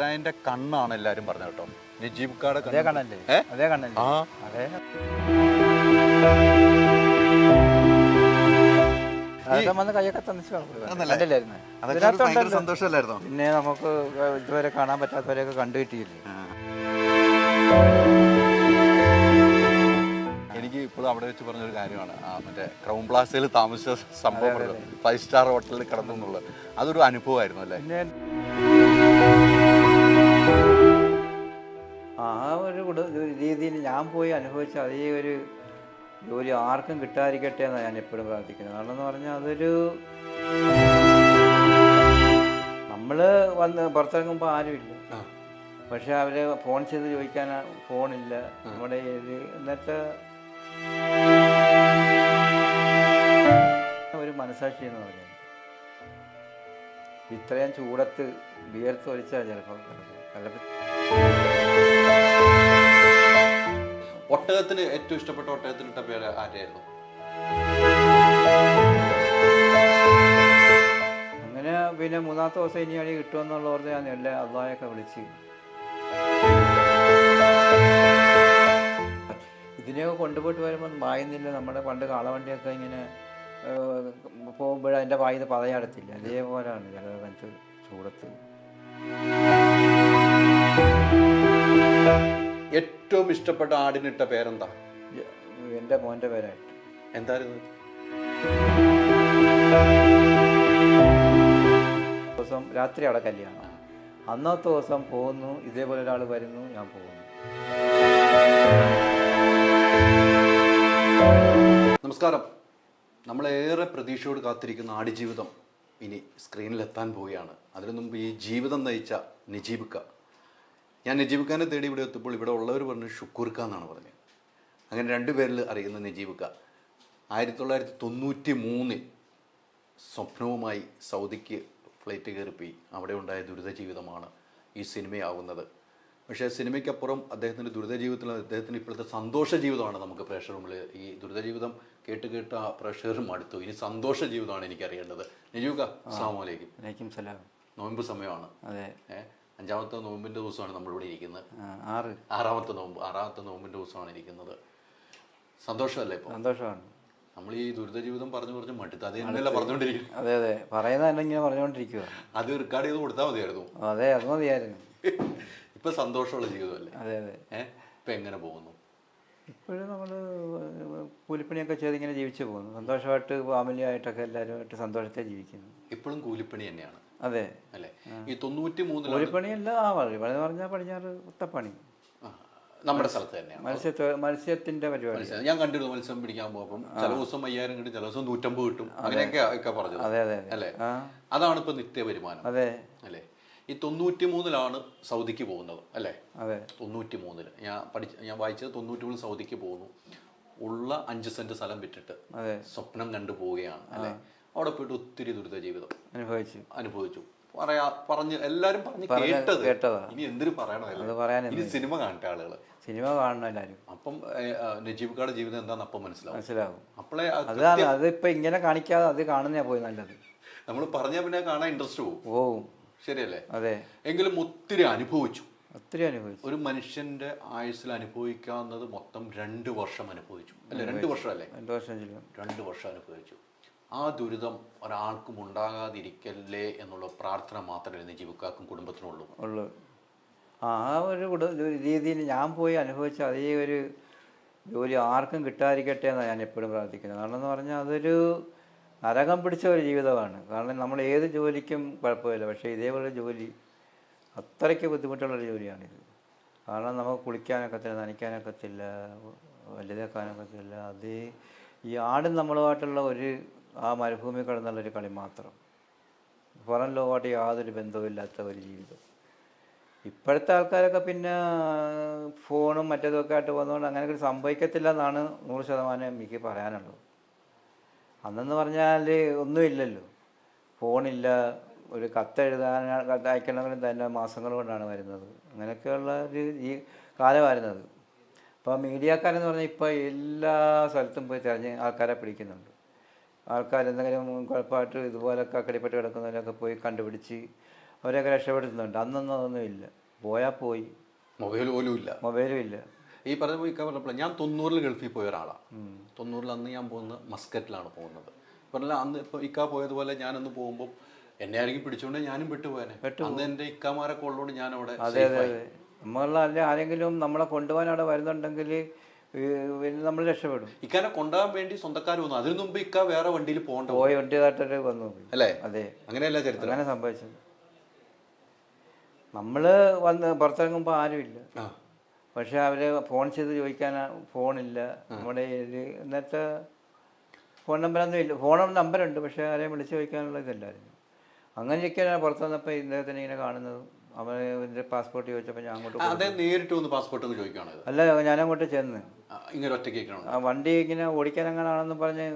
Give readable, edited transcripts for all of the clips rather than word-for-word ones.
ഇച്ചായന്റെ കണ്ണാണ് എല്ലാരും പറഞ്ഞത് കേട്ടോ. നജീബ് കാടെ കണ്ണല്ലേ? അതേ കണ്ണല്ലേ? അതെ. കൈയൊക്കെ സന്തോഷമല്ലായിരുന്നോ? പിന്നെ നമുക്ക് ഇതുവരെ കാണാൻ പറ്റാത്തവരെയൊക്കെ കണ്ടു കിട്ടിയില്ലേ. എനിക്ക് ഇപ്പോഴും അവിടെ വെച്ച് പറഞ്ഞൊരു കാര്യമാണ്, മറ്റേ ക്രൗൺ പ്ലാസയിൽ താമസിച്ച സംഭവം 5 സ്റ്റാർ ഹോട്ടലിൽ കിടന്നു എന്നുള്ളത്. അതൊരു അനുഭവമായിരുന്നു അല്ലേ? ആ ഒരു രീതിയിൽ ഞാൻ പോയി അനുഭവിച്ച അതേ ഒരു ജോലി ആർക്കും കിട്ടാതിരിക്കട്ടെ എന്നാണ് ഞാൻ എപ്പോഴും പ്രാർത്ഥിക്കുന്നത്. കാരണം എന്ന് പറഞ്ഞാൽ അതൊരു നമ്മൾ വന്ന് പുറത്തിറങ്ങുമ്പോൾ ആരുമില്ല, പക്ഷെ അവർ ഫോൺ ചെയ്ത് ചോദിക്കാൻ ഫോണില്ല നമ്മുടെ. എന്നിട്ട് ഒരു മനസാക്ഷി എന്ന് പറഞ്ഞാൽ ഇത്രയും ചൂടത്ത് വിയർത്ത് ഒലിച്ചാൽ ചിലപ്പോൾ ഒട്ടകത്തിന് ഏറ്റവും ഇഷ്ടപ്പെട്ട ഒട്ടകത്തിനിട്ട പേര് ആരായിരുന്നു? അങ്ങനെ പിന്നെ മൂന്നാമത്തെ ദിവസം ഇനി അടി കിട്ടുമെന്നുള്ള ഓർത്ത് ഞാൻ എല്ലാ അള്ളായൊക്കെ വിളിച്ച് ഇതിനെയൊക്കെ കൊണ്ടുപോയിട്ട് വരുമ്പോൾ പായുന്നില്ല. നമ്മുടെ പണ്ട് കാളവണ്ടിയൊക്കെ ഇങ്ങനെ പോകുമ്പോൾ അതിൻ്റെ പായുന്ന പതയടത്തില്ല, അതേപോലെയാണ് ചിലത് ചൂടത്ത്. ഏറ്റവും ഇഷ്ടപ്പെട്ട ആടിനിട്ട പേരെന്താ? എൻ്റെ മോൻ്റെ പേരായിട്ട്. എന്തായിരുന്നു? ദിവസം രാത്രി അവിടെ കല്യാണം, അന്നത്തെ ദിവസം പോകുന്നു, ഇതേപോലെ ഒരാൾ വരുന്നു, ഞാൻ പോകുന്നു. നമസ്കാരം. നമ്മളേറെ പ്രതീക്ഷയോട് കാത്തിരിക്കുന്ന ആടുജീവിതം ഇനി സ്ക്രീനിലെത്താൻ പോവുകയാണ്. അതിനു മുമ്പ് ഈ ജീവിതം നയിച്ച നജീബ്. ഞാൻ നജീബ് ഖാനെ തേടി ഇവിടെ എത്തുമ്പോൾ ഇവിടെ ഉള്ളവർ പറഞ്ഞ് ഷുക്കൂർ ഖാൻ എന്നാണ് പറഞ്ഞത്. അങ്ങനെ 2 പേരിൽ അറിയുന്ന നജീബ് ഖാൻ 1993 സ്വപ്നവുമായി സൗദിക്ക് ഫ്ലൈറ്റ് കയറിപ്പോയി. അവിടെ ഉണ്ടായ ദുരിത ജീവിതമാണ് ഈ സിനിമയാവുന്നത്. പക്ഷേ സിനിമയ്ക്കപ്പുറം അദ്ദേഹത്തിൻ്റെ ദുരിത ജീവിതത്തിൽ അദ്ദേഹത്തിന് ഇപ്പോഴത്തെ സന്തോഷ ജീവിതമാണ് നമുക്ക് പ്രേക്ഷകർ മുമ്പിൽ. ഈ ദുരിത ജീവിതം കേട്ട് ആ പ്രേക്ഷകരും അടുത്തു. ഇനി സന്തോഷ ജീവിതമാണ് എനിക്കറിയേണ്ടത്. നജീബ് ഖാൻ, അസ്സലാമു അലൈക്കും. വലൈക്കും സലാം. നോയമ്പ് സമയമാണ്. അതെ. 5ാമത്തെ നോമ്പിൻ്റെ ദിവസമാണ് നമ്മളിവിടെ ഇരിക്കുന്നത്. 6ാമത്തെ നോമ്പിൻ്റെ ദിവസമാണ് ഇരിക്കുന്നത്. സന്തോഷമല്ലേ? ഇപ്പോൾ സന്തോഷമാണ്. നമ്മൾ ഈ ദുരിത ജീവിതം പറഞ്ഞു മടുത്ത് അത് തന്നെയല്ല പറഞ്ഞുകൊണ്ടിരിക്കുന്നത്. അതെ അതെ, പറയുന്നത് ഇങ്ങനെ പറഞ്ഞുകൊണ്ടിരിക്കുക. അത് റെക്കോർഡ് ചെയ്ത് കൊടുത്താൽ മതിയായിരുന്നു. അതെ, അത് മതിയായിരുന്നു. ഇപ്പൊ സന്തോഷമുള്ള ജീവിതമല്ലേ? അതെ അതെ. ഇപ്പൊ എങ്ങനെ പോകുന്നു? ഇപ്പോഴും നമ്മൾ കൂലിപ്പണിയൊക്കെ ചെയ്ത് ഇങ്ങനെ ജീവിച്ചു പോകുന്നു. സന്തോഷമായിട്ട് ഫാമിലിയായിട്ടൊക്കെ എല്ലാവരുമായിട്ട് സന്തോഷത്തെ ജീവിക്കുന്നു. ഇപ്പോഴും കൂലിപ്പണി തന്നെയാണ്. അതെ അല്ലേ? ഈ 93 കൂലിപ്പണിയല്ല. പണി പറഞ്ഞാൽ പടിഞ്ഞാറ് കുത്തപ്പണി നമ്മുടെ സ്ഥലത്ത് തന്നെയാണ്. മത്സ്യത്തിന്റെ പരിപാടി ഞാൻ കണ്ടിരുന്നു. മത്സ്യം പിടിക്കാൻ പോകും ചില ദിവസം 5000 കിട്ടും, ചില ദിവസം 150 കിട്ടും, അങ്ങനെയൊക്കെ പറഞ്ഞത്. അതെ അതെ അല്ലേ? അതാണ് ഇപ്പൊ നിത്യ വരുമാനം. അതെ അല്ലേ? ഈ 93 സൗദിക്ക് പോകുന്നത് അല്ലേ? അതെ. 93 ഞാൻ വായിച്ചത് 93 സൗദിക്ക് പോകുന്നു. ഉള്ള 5 സെന്റ് സ്ഥലം വിറ്റിട്ട് സ്വപ്നം കണ്ടു പോവുകയാണ് അല്ലേ? അവിടെ പോയിട്ട് ഒത്തിരി ദുരിത ജീവിതം അനുഭവിച്ചു. പറഞ്ഞ് എല്ലാരും പറഞ്ഞ് കേട്ടതാ. ഇനി എന്തിനു പറയണോ? ഇനി സിനിമ കാണട്ടെ ആളുകൾ. സിനിമ കാണണം എല്ലാവരും. അപ്പം നജീബ് ഖാന്റെ ജീവിതം എന്താന്ന് അപ്പം മനസ്സിലാവും. അപ്പോളേ അതിപ്പോ ഇങ്ങനെ കാണിക്കാതെ അത് കാണുന്നേ പോയി നല്ലത്. നമ്മൾ പറഞ്ഞാൽ പിന്നെ കാണാൻ ഇൻട്രസ്റ്റ് പോവും. ശരിയല്ലേ? അതെ. എങ്കിലും ഒത്തിരി അനുഭവിച്ചു. ഒരു മനുഷ്യന്റെ ആയുസ്സിൽ അനുഭവിക്കാവുന്നത് മൊത്തം 2 വർഷം അനുഭവിച്ചു അല്ലെ? 2 വർഷം അല്ലേ? 2 വർഷം അനുഭവിച്ചു. ആ ദുരിതം ഒരാൾക്കും ഉണ്ടാകാതിരിക്കല്ലേ എന്നുള്ള പ്രാർത്ഥന മാത്രമേ നജീബ് ഖാക്കും കുടുംബത്തിനുള്ളൂ. ആ ഒരു രീതിയിൽ ഞാൻ പോയി അനുഭവിച്ച അതേ ഒരു ജോലി ആർക്കും കിട്ടാതിരിക്കട്ടെ എന്നാണ് ഞാൻ എപ്പോഴും പ്രാർത്ഥിക്കുന്നത്. കാരണം എന്ന് പറഞ്ഞാൽ അതൊരു നരകം പിടിച്ച ഒരു ജീവിതമാണ്. കാരണം നമ്മൾ ഏത് ജോലിക്കും കുഴപ്പമില്ല, പക്ഷേ ഇതേപോലെ ജോലി അത്രയ്ക്ക് ബുദ്ധിമുട്ടുള്ളൊരു ജോലിയാണിത്. കാരണം നമുക്ക് കുളിക്കാനൊക്കത്തില്ല, നനയ്ക്കാനൊക്കത്തില്ല, വലുതാക്കാനൊക്കത്തില്ല. അത് ഈ ആടും നമ്മളുമായിട്ടുള്ള ആ മരുഭൂമി കിടന്നുള്ളൊരു കളി മാത്രം. പുറം ലോകമായിട്ട് യാതൊരു ബന്ധവുമില്ലാത്ത ഒരു ജീവിതം. ഇപ്പോഴത്തെ ആൾക്കാരൊക്കെ പിന്നെ ഫോണും മറ്റേതൊക്കെ ആയിട്ട് പോകുന്നതുകൊണ്ട് അങ്ങനെയൊക്കെ സംഭവിക്കത്തില്ല എന്നാണ് 100% എനിക്ക് പറയാനുള്ളത്. അന്നെന്ന് പറഞ്ഞാൽ ഒന്നുമില്ലല്ലോ, ഫോണില്ല, ഒരു അയക്കണമെങ്കിലും തന്നെ മാസങ്ങൾ കൊണ്ടാണ് വരുന്നത്. അങ്ങനെയൊക്കെയുള്ള ഈ കാലമായിരുന്നത്. ഇപ്പോൾ മീഡിയക്കാരെന്ന് പറഞ്ഞാൽ ഇപ്പോൾ എല്ലാ സ്ഥലത്തും പോയി തിരഞ്ഞ് ആൾക്കാരെ പിടിക്കുന്നുണ്ട്. ആൾക്കാരെന്തെങ്കിലും കുഴപ്പമായിട്ട് ഇതുപോലൊക്കെ അക്കടിപ്പെട്ട് കിടക്കുന്നവരൊക്കെ പോയി കണ്ടുപിടിച്ച് അവരെയൊക്കെ രക്ഷപ്പെടുത്തുന്നുണ്ട്. അന്നൊന്നും അതൊന്നും ഇല്ല. പോയാൽ പോയി, മൊബൈൽ പോലും ഇല്ല. മൊബൈലും ഇല്ല. ഈ പറഞ്ഞപ്പോൾ ഇക്ക പറഞ്ഞപ്പോൾ ഞാൻ 90-ൽ ഗൾഫിൽ പോയ ഒരാളാണ്. 90-ൽ അന്ന് ഞാൻ പോകുന്നത് മസ്കറ്റിലാണ് പോകുന്നത്. പറഞ്ഞാൽ അന്ന് ഇപ്പോൾ ഇക്ക പോയതുപോലെ ഞാനന്ന് പോകുമ്പോൾ എന്നെ ആരെങ്കിലും പിടിച്ചുകൊണ്ട് ഞാനും വിട്ടുപോയനെ. അന്ന് എൻ്റെ ഇക്കാമാരൊക്കെ ഉള്ളതുകൊണ്ട് ഞാൻ അവിടെ. അതെ അതെ അതെ. നമ്മളല്ല ആരെങ്കിലും നമ്മളെ കൊണ്ടുപോകാൻ അവിടെ വരുന്നുണ്ടെങ്കിൽ നമ്മൾ രക്ഷപ്പെടും. ഇക്കാനെ കൊണ്ടുപോകാൻ വേണ്ടി സ്വന്തക്കാർ വന്നു. അതിനു മുമ്പ് ഇക്ക വേറെ വണ്ടിയിൽ പോകണ്ട പോയി വണ്ടിയായിട്ട് വന്നു അല്ലേ? അതെ, അങ്ങനെയല്ല ചരിത്രം. അങ്ങനെ സംഭവിച്ചത്. നമ്മൾ വന്ന് പുറത്തിറങ്ങുമ്പോൾ ആരുമില്ല. പക്ഷെ അവർ ഫോൺ ചെയ്ത് ചോദിക്കാൻ ഫോണില്ല നമ്മുടെ ഇന്നത്തെ ഫോൺ നമ്പറൊന്നും ഇല്ല. ഫോൺ നമ്പറുണ്ട്, പക്ഷെ ആരെയും വിളിച്ച് ചോദിക്കാനുള്ള ഇതില്ലായിരുന്നു. അങ്ങനെ ഇരിക്കാനാണ് പുറത്ത് വന്നപ്പോൾ ഇദ്ദേഹത്തിന് ഇങ്ങനെ കാണുന്നതും. അവൻ്റെ പാസ്പോർട്ട് ചോദിച്ചപ്പോൾ ഞാൻ അങ്ങോട്ട് നേരിട്ട് വന്ന് പാസ്പോർട്ട് ചോദിക്കുകയാണ്. അല്ല, ഞാനങ്ങോട്ട് ചെന്ന് ഇങ്ങനെ ഒറ്റയ്ക്ക് ആ വണ്ടി ഇങ്ങനെ ഓടിക്കാൻ അങ്ങനെയാണെന്ന് പറഞ്ഞ്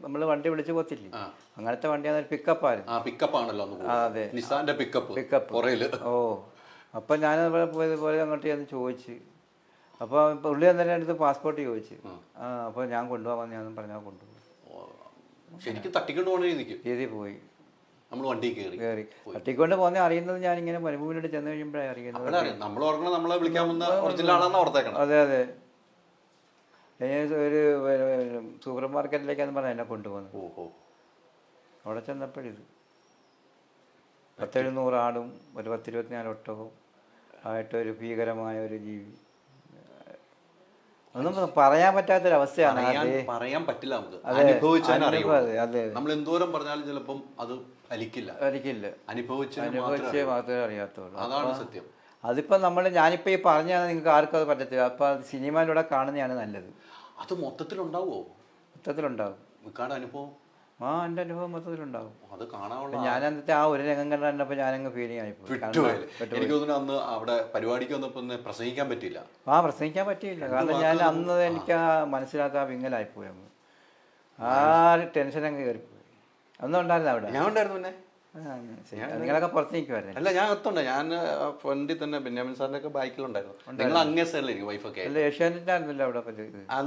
നമ്മൾ വണ്ടി വിളിച്ച് പോത്തില്ലേ, അങ്ങനത്തെ വണ്ടിയാണ്. പിക്കപ്പായിരുന്നു. പിക്കപ്പാണല്ലോ. അതെ, നിസാന്റെ പിക്കപ്പ്. ഓ, അപ്പം ഞാൻ പോയതുപോലെ അങ്ങോട്ട് ചെന്ന് ചോദിച്ച്. അപ്പോൾ പുള്ളി തന്നെ അടുത്ത് പാസ്പോർട്ട് ചോദിച്ചു. അപ്പോൾ ഞാൻ കൊണ്ടുപോകാമെന്ന് ഞാൻ പറഞ്ഞാൽ കൊണ്ടുപോകും. ശരിക്കും തട്ടിക്കൊണ്ട് പോകണ രീതി പോയി. നമ്മൾ വണ്ടി കയറി തട്ടിക്കൊണ്ട് പോകുന്ന അറിയുന്നത് ഞാൻ ഇങ്ങനെ മരുഭൂമിയിലോട്ട് ചെന്ന് കഴിയുമ്പോഴേ അറിയുന്നത്. അതെ അതെ. ഒരു സൂപ്പർ മാർക്കറ്റിലേക്കാന്ന് പറഞ്ഞാൽ എന്നെ കൊണ്ടുപോകുന്നത്. അവിടെ ചെന്നപ്പോഴിത് 10-700 ആടും ഒരു 10-24 ഒട്ടകവും ആയിട്ടൊരു ഭീകരമായ ഒരു ജീവി. ഒന്നും പറയാൻ പറ്റാത്തൊരവസ്ഥയാണ്. പറയാൻ പറ്റില്ല. നമ്മൾ എന്തോരം പറഞ്ഞാലും ചിലപ്പം അത് ഫലിക്കില്ല. അനുഭവിച്ചേ മാത്രമേ അറിയാത്തുള്ളൂ. അതാണ് സത്യം. അതിപ്പോൾ ഞാനിപ്പോൾ ഈ പറഞ്ഞാൽ നിങ്ങൾക്ക് ആർക്കും അത് പറ്റത്തില്ല. അപ്പോൾ അത് സിനിമയിലൂടെ കാണുന്നതാണ് നല്ലത്. അത് മൊത്തത്തിലുണ്ടാവുമോ? മൊത്തത്തിലുണ്ടാവും. അനുഭവം എൻ്റെ അനുഭവം മൊത്തത്തിലുണ്ടാവും. അത് കാണാനുള്ള ഞാൻ അന്നത്തെ ആ ഒരു രംഗം കണ്ടപ്പോൾ ഞാനങ്ങ് ഫീലിംഗ് ആയിപ്പോയി. എനിക്ക് തോന്നുന്നു അന്ന് അവിടെ പരിപാടിക്ക് വന്നപ്പോൾ പ്രസംഗിക്കാൻ പറ്റില്ല. പ്രസംഗിക്കാൻ പറ്റിയില്ല. കാരണം ഞാൻ അന്ന് എനിക്ക് മനസ്സിലാക്കാൻ വിങ്ങലായിപ്പോയി. ആ ടെൻഷൻ അങ്ങ് കയറിപ്പോയി. ഒന്നും ഉണ്ടായിരുന്നു അവിടെ? ഞാൻ ഉണ്ടായിരുന്നു. പിന്നെ നിങ്ങളൊക്കെ പുറത്ത് നിൽക്കുമായിരുന്നു? അല്ല, ഞാൻ എത്തുണ്ട്. ഞാൻ ഫ്രണ്ടിൽ തന്നെ ബെന്യാമിൻ സാറിന്റെ ഒക്കെ ബൈക്കിലുണ്ടായിരുന്നു. നിങ്ങൾ അങ്ങേ സൈഡിലായിരിക്കും വൈഫൊക്കെ. ഏഷ്യാനെറ്റായിരുന്നല്ലോ അവിടെ.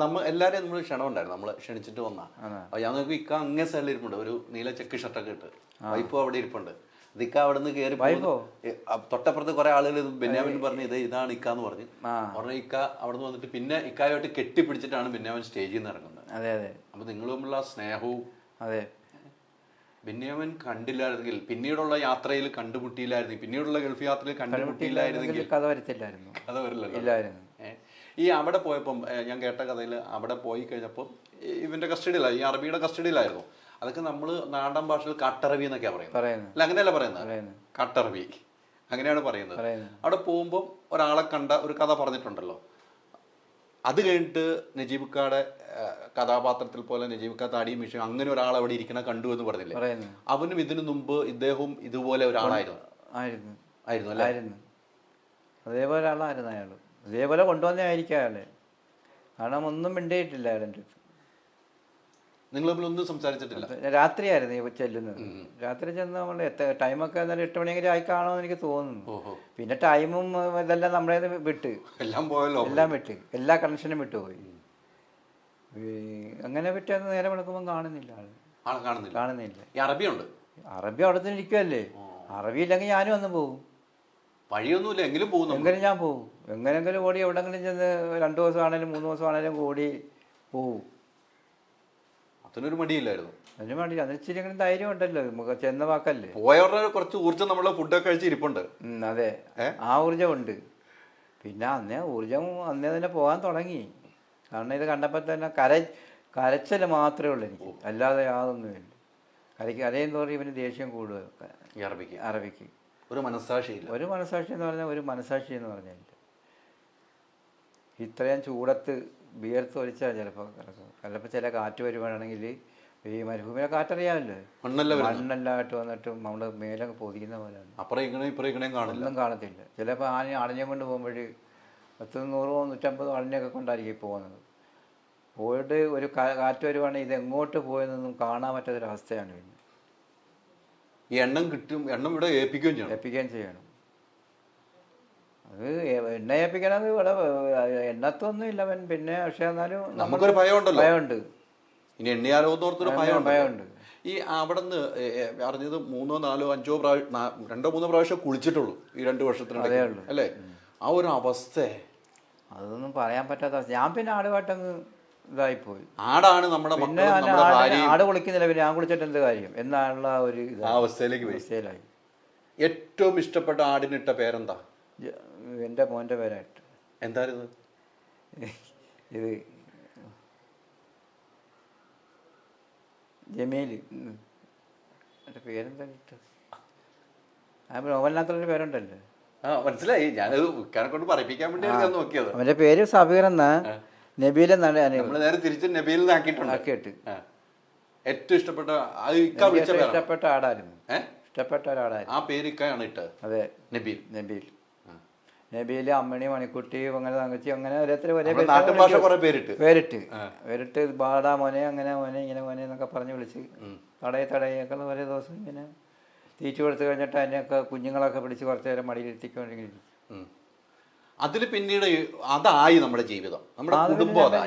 നമ്മൾ എല്ലാവരെയും നമ്മൾ ക്ഷണം ഉണ്ടായിരുന്നു. നമ്മൾ ക്ഷണിച്ചിട്ട് വന്നാ. അപ്പൊ ഞാൻ നോക്കി ഇക്ക അങ്ങേ സൈഡിൽ ഇരിപ്പുണ്ട്, ഒരു നീല ചെക്ക് ഷർട്ടൊക്കെ ഇട്ട്. വൈഫും അവിടെ ഇരിപ്പുണ്ട്. ഇക്ക അവിടെ നിന്ന് കയറി തൊട്ടപ്പുറത്ത് കുറെ ആളുകൾ ബെന്യാമിൻ പറഞ്ഞു ഇതാണ് ഇക്കാന്ന് പറഞ്ഞു. ഇക്ക അവിടെ നിന്ന് വന്നിട്ട് പിന്നെ ഇക്കായോട്ട് കെട്ടിപ്പിടിച്ചിട്ടാണ് ബെന്യാമിൻ സ്റ്റേജിൽ നിന്ന് ഇറങ്ങുന്നത്. അതെ അതെ. അപ്പൊ നിങ്ങൾ തമ്മിലുള്ള സ്നേഹവും. അതെ. ബെന്യാമിൻ കണ്ടില്ലായിരുന്നെങ്കിൽ, പിന്നീടുള്ള യാത്രയിൽ കണ്ടുമുട്ടിയില്ലായിരുന്നു, പിന്നീടുള്ള ഗൾഫ് യാത്രയിൽ കണ്ടുമുട്ടിയില്ലായിരുന്നെങ്കിൽ കഥ വരത്തില്ലായിരുന്നു. കഥ വരില്ലല്ലോ. ഇല്ലായിരുന്നു. ഈ അവിടെ പോയപ്പം ഞാൻ കേട്ട കഥയിൽ അവിടെ പോയി കഴിഞ്ഞപ്പം ഇവന്റെ കസ്റ്റഡിയിലായി, ഈ അറബിയുടെ കസ്റ്റഡിയിലായിരുന്നു. അതൊക്കെ നമ്മൾ നാടൻ ഭാഷയിൽ കാട്ടറബി എന്നൊക്കെയാണ് പറയുന്നത്. അല്ല, അങ്ങനെയല്ല പറയുന്നത്. കാട്ടറബി അങ്ങനെയാണ് പറയുന്നത്. അവിടെ പോകുമ്പോൾ ഒരാളെ കണ്ട ഒരു കഥ പറഞ്ഞിട്ടുണ്ടല്ലോ. അത് കഴിഞ്ഞിട്ട് നജീബിക്കയുടെ കഥാപാത്രത്തിൽ പോലെ നജീബിക്ക താടിയും മീശയും അങ്ങനെ ഒരാൾ അവിടെ ഇരിക്കണ കണ്ടു എന്ന് പറഞ്ഞില്ലേ? അവനും ഇതിനു മുമ്പ് ഇദ്ദേഹവും ഇതുപോലെ ഒരാളായിരുന്നു. അതേപോലെ ആളായിരുന്നു അയാൾ. ഇതേപോലെ കൊണ്ടുവന്നതായിരിക്കും അയാളെ. കാരണം ഒന്നും മിണ്ടിയിട്ടില്ല അയാളെ അടുത്ത്. നിങ്ങൾ തമ്മിലൊന്നും സംസാരിച്ചിട്ടില്ല? രാത്രിയായിരുന്നു ഈ ചെല്ലുന്നത്. രാത്രി ചെന്ന് നമ്മൾ ടൈമൊക്കെ 8 മണിയെങ്കിലും ആയിക്കാണോന്ന് എനിക്ക് തോന്നുന്നു. പിന്നെ ടൈമും ഇതെല്ലാം നമ്മളെ വിട്ട് എല്ലാം വിട്ട്, എല്ലാ കണക്ഷനും വിട്ടുപോയി. അങ്ങനെ വിട്ടെന്ന് നേരെ വിളക്കുമ്പോൾ കാണുന്നില്ല. കാണുന്നില്ല. അറബി അവിടെ തന്നെ ഇരിക്കുമല്ലേ. അറബി ഇല്ലെങ്കിൽ ഞാനും ഒന്നും പോകും. വഴിയൊന്നുമില്ല, എങ്കിലും ഞാൻ പോകും. എങ്ങനെങ്കിലും ഓടി എവിടെങ്കിലും ചെന്ന് 2 ദിവസം ആണെങ്കിലും 3 ദിവസം ആണെങ്കിലും ഓടി പോവും. അതിനൊരു മടിയില്ലായിരുന്നു. അതിന് മടിയില്ല. അതിന് ഇച്ചിരി ധൈര്യം ഉണ്ടല്ലോ, ചെന്ന വാക്കല്ലേ. പോയവരുടെ കുറച്ച് ഊർജ്ജം നമ്മളെ ഫുഡൊക്കെ കഴിച്ച് ഇരിപ്പുണ്ട്. അതെ, ആ ഊർജ്ജം ഉണ്ട്. പിന്നെ അന്നേ തന്നെ പോകാൻ തുടങ്ങി. കാരണം ഇത് കണ്ടപ്പോൾ തന്നെ കരച്ചൽ മാത്രമേ ഉള്ളൂ എനിക്ക്, അല്ലാതെ യാതൊന്നുമില്ല. കരയെന്ന് പറഞ്ഞാൽ ഇവന് ദേഷ്യം കൂടുക. അറബിക്ക് ഒരു മനസ്സാക്ഷി എന്ന് പറഞ്ഞാൽ ഒരു മനസ്സാക്ഷി എന്ന് പറഞ്ഞാൽ ഇത്രയും ചൂടത്ത് വിയർത്ത് ഒലിച്ചാൽ ചിലപ്പോൾ ചില കാറ്റ് വരുവാണെങ്കിൽ ഈ മരുഭൂമിയിലെ കാറ്ററിയാമല്ലോ, മണ്ണെല്ലാമായിട്ട് വന്നിട്ട് നമ്മൾ മേലൊക്കെ പൊതിക്കുന്ന പോലെയാണ്. ഒന്നും കാണത്തില്ല. ചിലപ്പോൾ അടഞ്ഞം കൊണ്ട് പോകുമ്പോൾ 100-150 അടഞ്ഞൊക്കെ കൊണ്ടായിരിക്കും പോകുന്നത്. പോയിട്ട് ഒരു കാറ്റ് വരുവാണെങ്കിൽ ഇത് എങ്ങോട്ട് പോയെന്നൊന്നും കാണാൻ പറ്റാത്തൊരവസ്ഥയാണ്. പിന്നെ ഈ എണ്ണം ഇവിടെ ഏൽപ്പിക്കുകയും ചെയ്യണം. അത് എണ്ണ ഏൽപ്പിക്കണത് ഇവിടെ എണ്ണത്തൊന്നും ഇല്ല അവൻ. പിന്നെ പക്ഷെ എന്നാലും നമുക്കൊരു ഭയമുണ്ട്. ഭയമുണ്ട്. ഇനി എണ്ണിയാലോന്നോർത്തൊരു ഭയമുണ്ട്. ഈ അവിടെ നിന്ന് അറിഞ്ഞത് 3, 4, 5 പ്രാവശ്യം 2, 3 പ്രാവശ്യം കുളിച്ചിട്ടുള്ളൂ ഈ 2 വർഷത്തിനിടയ്ക്ക് അല്ലേ? ആ ഒരു അവസ്ഥ അതൊന്നും പറയാൻ പറ്റാത്ത അവസ്ഥ. ഞാൻ പിന്നെ ആടുമായിട്ടങ്ങ് ഇതായിപ്പോയി. ആടാണ് നമ്മുടെ പിന്നെ ആട് കുളിക്കുന്നില്ല, പിന്നെ ഞാൻ കുളിച്ചിട്ട് എന്ത് കാര്യം എന്നാണുള്ള ഒരു ആ അവസ്ഥയിലേക്ക് അവസ്ഥയിലായി. ഏറ്റവും ഇഷ്ടപ്പെട്ട ആടിനിട്ട പേരെന്താ? എൻ്റെ മോൻ്റെ പേരായിട്ട്. എന്തായിരുന്നു ഇത്? ജമീല്. എൻ്റെ പേരെന്താ ഇട്ടത്? ആ നോവലിനകത്തൊരു പേരുണ്ടല്ലോ. മനസ്സിലായി. ഞാനത് വിൽക്കാനെ കൊണ്ട് പറയിപ്പിക്കാൻ വേണ്ടിയാണ് നോക്കിയത്. അവൻ്റെ പേര് സബീർ എന്നാ. നബീൽ എന്നാണ്. നമ്മൾ നേരെ തിരിച്ച് നബീൽ ആക്കിയിട്ടുണ്ട്. ഏറ്റവും ഇഷ്ടപ്പെട്ട ഇഷ്ടപ്പെട്ട ആടായിരുന്നു. ഇഷ്ടപ്പെട്ട ഒരാടായിരുന്നു. ആ പേര് ഇക്കാണ് ഇട്ടത്. അതെ, നബീൽ. നബീൽ. നബീല്, അമ്മണി, മണിക്കുട്ടി, അങ്ങനെ തങ്കച്ചി, അങ്ങനെ ഓരോരുത്തർ പേരിട്ട് ബാടാ മോനെ, അങ്ങനെ മോനെ, ഇങ്ങനെ മോനെ എന്നൊക്കെ പറഞ്ഞ് വിളിച്ച് തടയൊക്കെ ഒരേ ദിവസം ഇങ്ങനെ തീറ്റ കൊടുത്ത് കഴിഞ്ഞിട്ട് അതിനെയൊക്കെ കുഞ്ഞുങ്ങളൊക്കെ പിടിച്ച് കുറച്ച് നേരം മടിയിലെത്തിക്കൊണ്ടിരിക്കും. അതിൽ പിന്നീട് അതായി നമ്മുടെ ജീവിതം, നമ്മുടെ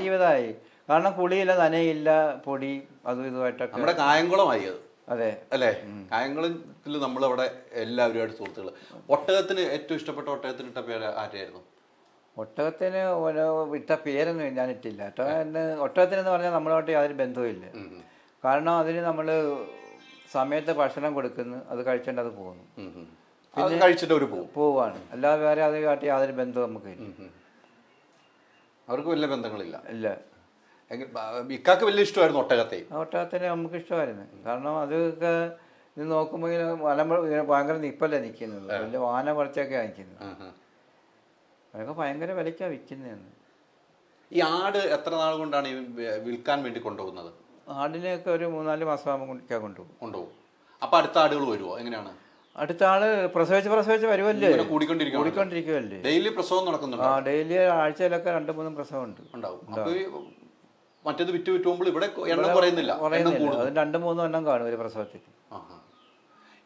ജീവിതമായി. കാരണം കുളിയില്ല, നനയില്ല, പൊടി അതും ഇതുമായിട്ടൊക്കെ നമ്മുടെ കായംകുളമായി അത്. അതെ അല്ലേ? കായംകുളത്തിൽ നമ്മളവിടെ എല്ലാവരുമായിട്ട് സുഹൃത്തുക്കൾ. ഒട്ടകത്തിന് ഏറ്റവും ഇഷ്ടപ്പെട്ട ഒട്ടകത്തിന് ഇട്ട പേര് ആരായിരുന്നു? ഒട്ടകത്തിന് ഇട്ട പേരൊന്നും ഞാൻ ഇട്ടില്ല കേട്ടോ. ഒട്ടകത്തിനെന്ന് പറഞ്ഞാൽ നമ്മളോട്ട് യാതൊരു ബന്ധവുമില്ല. കാരണം അതിന് നമ്മൾ സമയത്ത് ഭക്ഷണം കൊടുക്കുന്നു, അത് കഴിച്ചിട്ട് അത് പോകുന്നു, പിന്നെ കഴിച്ചിട്ട് ഒരു പോവാണ്. അല്ലാതെ വേറെ അത് കാട്ടി യാതൊരു ബന്ധവും നമുക്ക് ഇല്ല. അവർക്ക് വലിയ ബന്ധങ്ങളില്ല. ഇല്ല. ഇക്കാക്ക് വലിയ ഇഷ്ടമായിരുന്നു ഒട്ടകത്തെ. ഒട്ടകത്തിന് നമുക്ക് ഇഷ്ടമായിരുന്നു. കാരണം അതൊക്കെ ഇത് നോക്കുമ്പോൾ ഇങ്ങനെ ഭയങ്കര നിപ്പല്ലേ നിൽക്കുന്നത്, വലിയ വാന കുറച്ചൊക്കെയാണ് നിൽക്കുന്നത്. അതൊക്കെ ഭയങ്കര വിലയ്ക്കാണ് വിൽക്കുന്നതെന്ന്. ഈ ആട് എത്ര നാൾ കൊണ്ടാണ് ഈ വിൽക്കാൻ വേണ്ടി കൊണ്ടുപോകുന്നത്? ആടിനെയൊക്കെ ഒരു 3-4 മാസം ആകുമ്പോൾ കൊണ്ടുപോകും. അപ്പൊ അടുത്ത ആടുകൾ വരുമോ? എങ്ങനെയാണ്? അടുത്ത ആള് പ്രസവിച്ച് വരുമല്ലേ, കൂടിക്കൊണ്ടിരിക്കുമല്ലേ? ഡെയിലി പ്രസവം നടക്കുന്നുണ്ട്. ഡെയിലി ആഴ്ചയിലൊക്കെ 2-3 പ്രസവം ഉണ്ടാവും. മറ്റേത് വിറ്റ് പോകുമ്പോൾ ഇവിടെ എണ്ണം കുറയുന്നില്ല. അത് 2-3 എണ്ണം കാണും ഒരു പ്രസവത്തിൽ.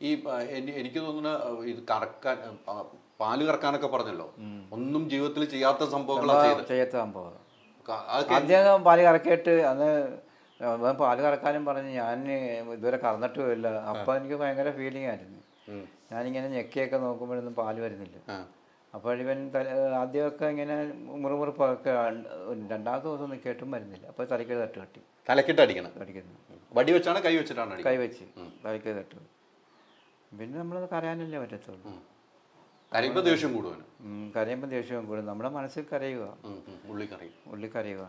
ഈ എനിക്ക് തോന്നുന്ന ഇത് കറക്കാൻ, പാല് കറക്കാനൊക്കെ പറഞ്ഞല്ലോ, ഒന്നും ജീവിതത്തിൽ ചെയ്യാത്ത സംഭവങ്ങളാണ് ചെയ്യാത്ത സംഭവം. ആദ്യം പാല് കറക്കിയിട്ട് അന്ന് പാല് കറക്കാനും പറഞ്ഞ് ഞാൻ ഇതുവരെ കറന്നിട്ടുമില്ല. അപ്പം എനിക്ക് ഭയങ്കര ഫീലിംഗ് ആയിരുന്നു. ഞാനിങ്ങനെ ഞെക്കിയൊക്കെ നോക്കുമ്പോഴൊന്നും പാല് വരുന്നില്ല. അപ്പോഴിവൻ ആദ്യമൊക്കെ ഇങ്ങനെ മുറുമുറുപ്പൊക്കെ, 2ാമത്തെ ദിവസം ഒന്നും കേട്ടും വരുന്നില്ല. അപ്പോൾ തലയ്ക്ക് തട്ട് കെട്ടി. തലക്കിട്ട് അടിക്കുന്നു. വടി വെച്ചാണ് കൈ വെച്ചിട്ടാണ്? കൈ വെച്ച് തലയ്ക്ക് തട്ട്. പിന്നെ നമ്മളത് കരയാനല്ലേ പറ്റത്തുള്ളൂ. കരയുമ്പോൾ ദേഷ്യം കൂടും. കരയുമ്പോൾ ദേഷ്യം കൂടും. നമ്മുടെ മനസ്സിൽ കരയുക, ഉള്ളി കരയുക.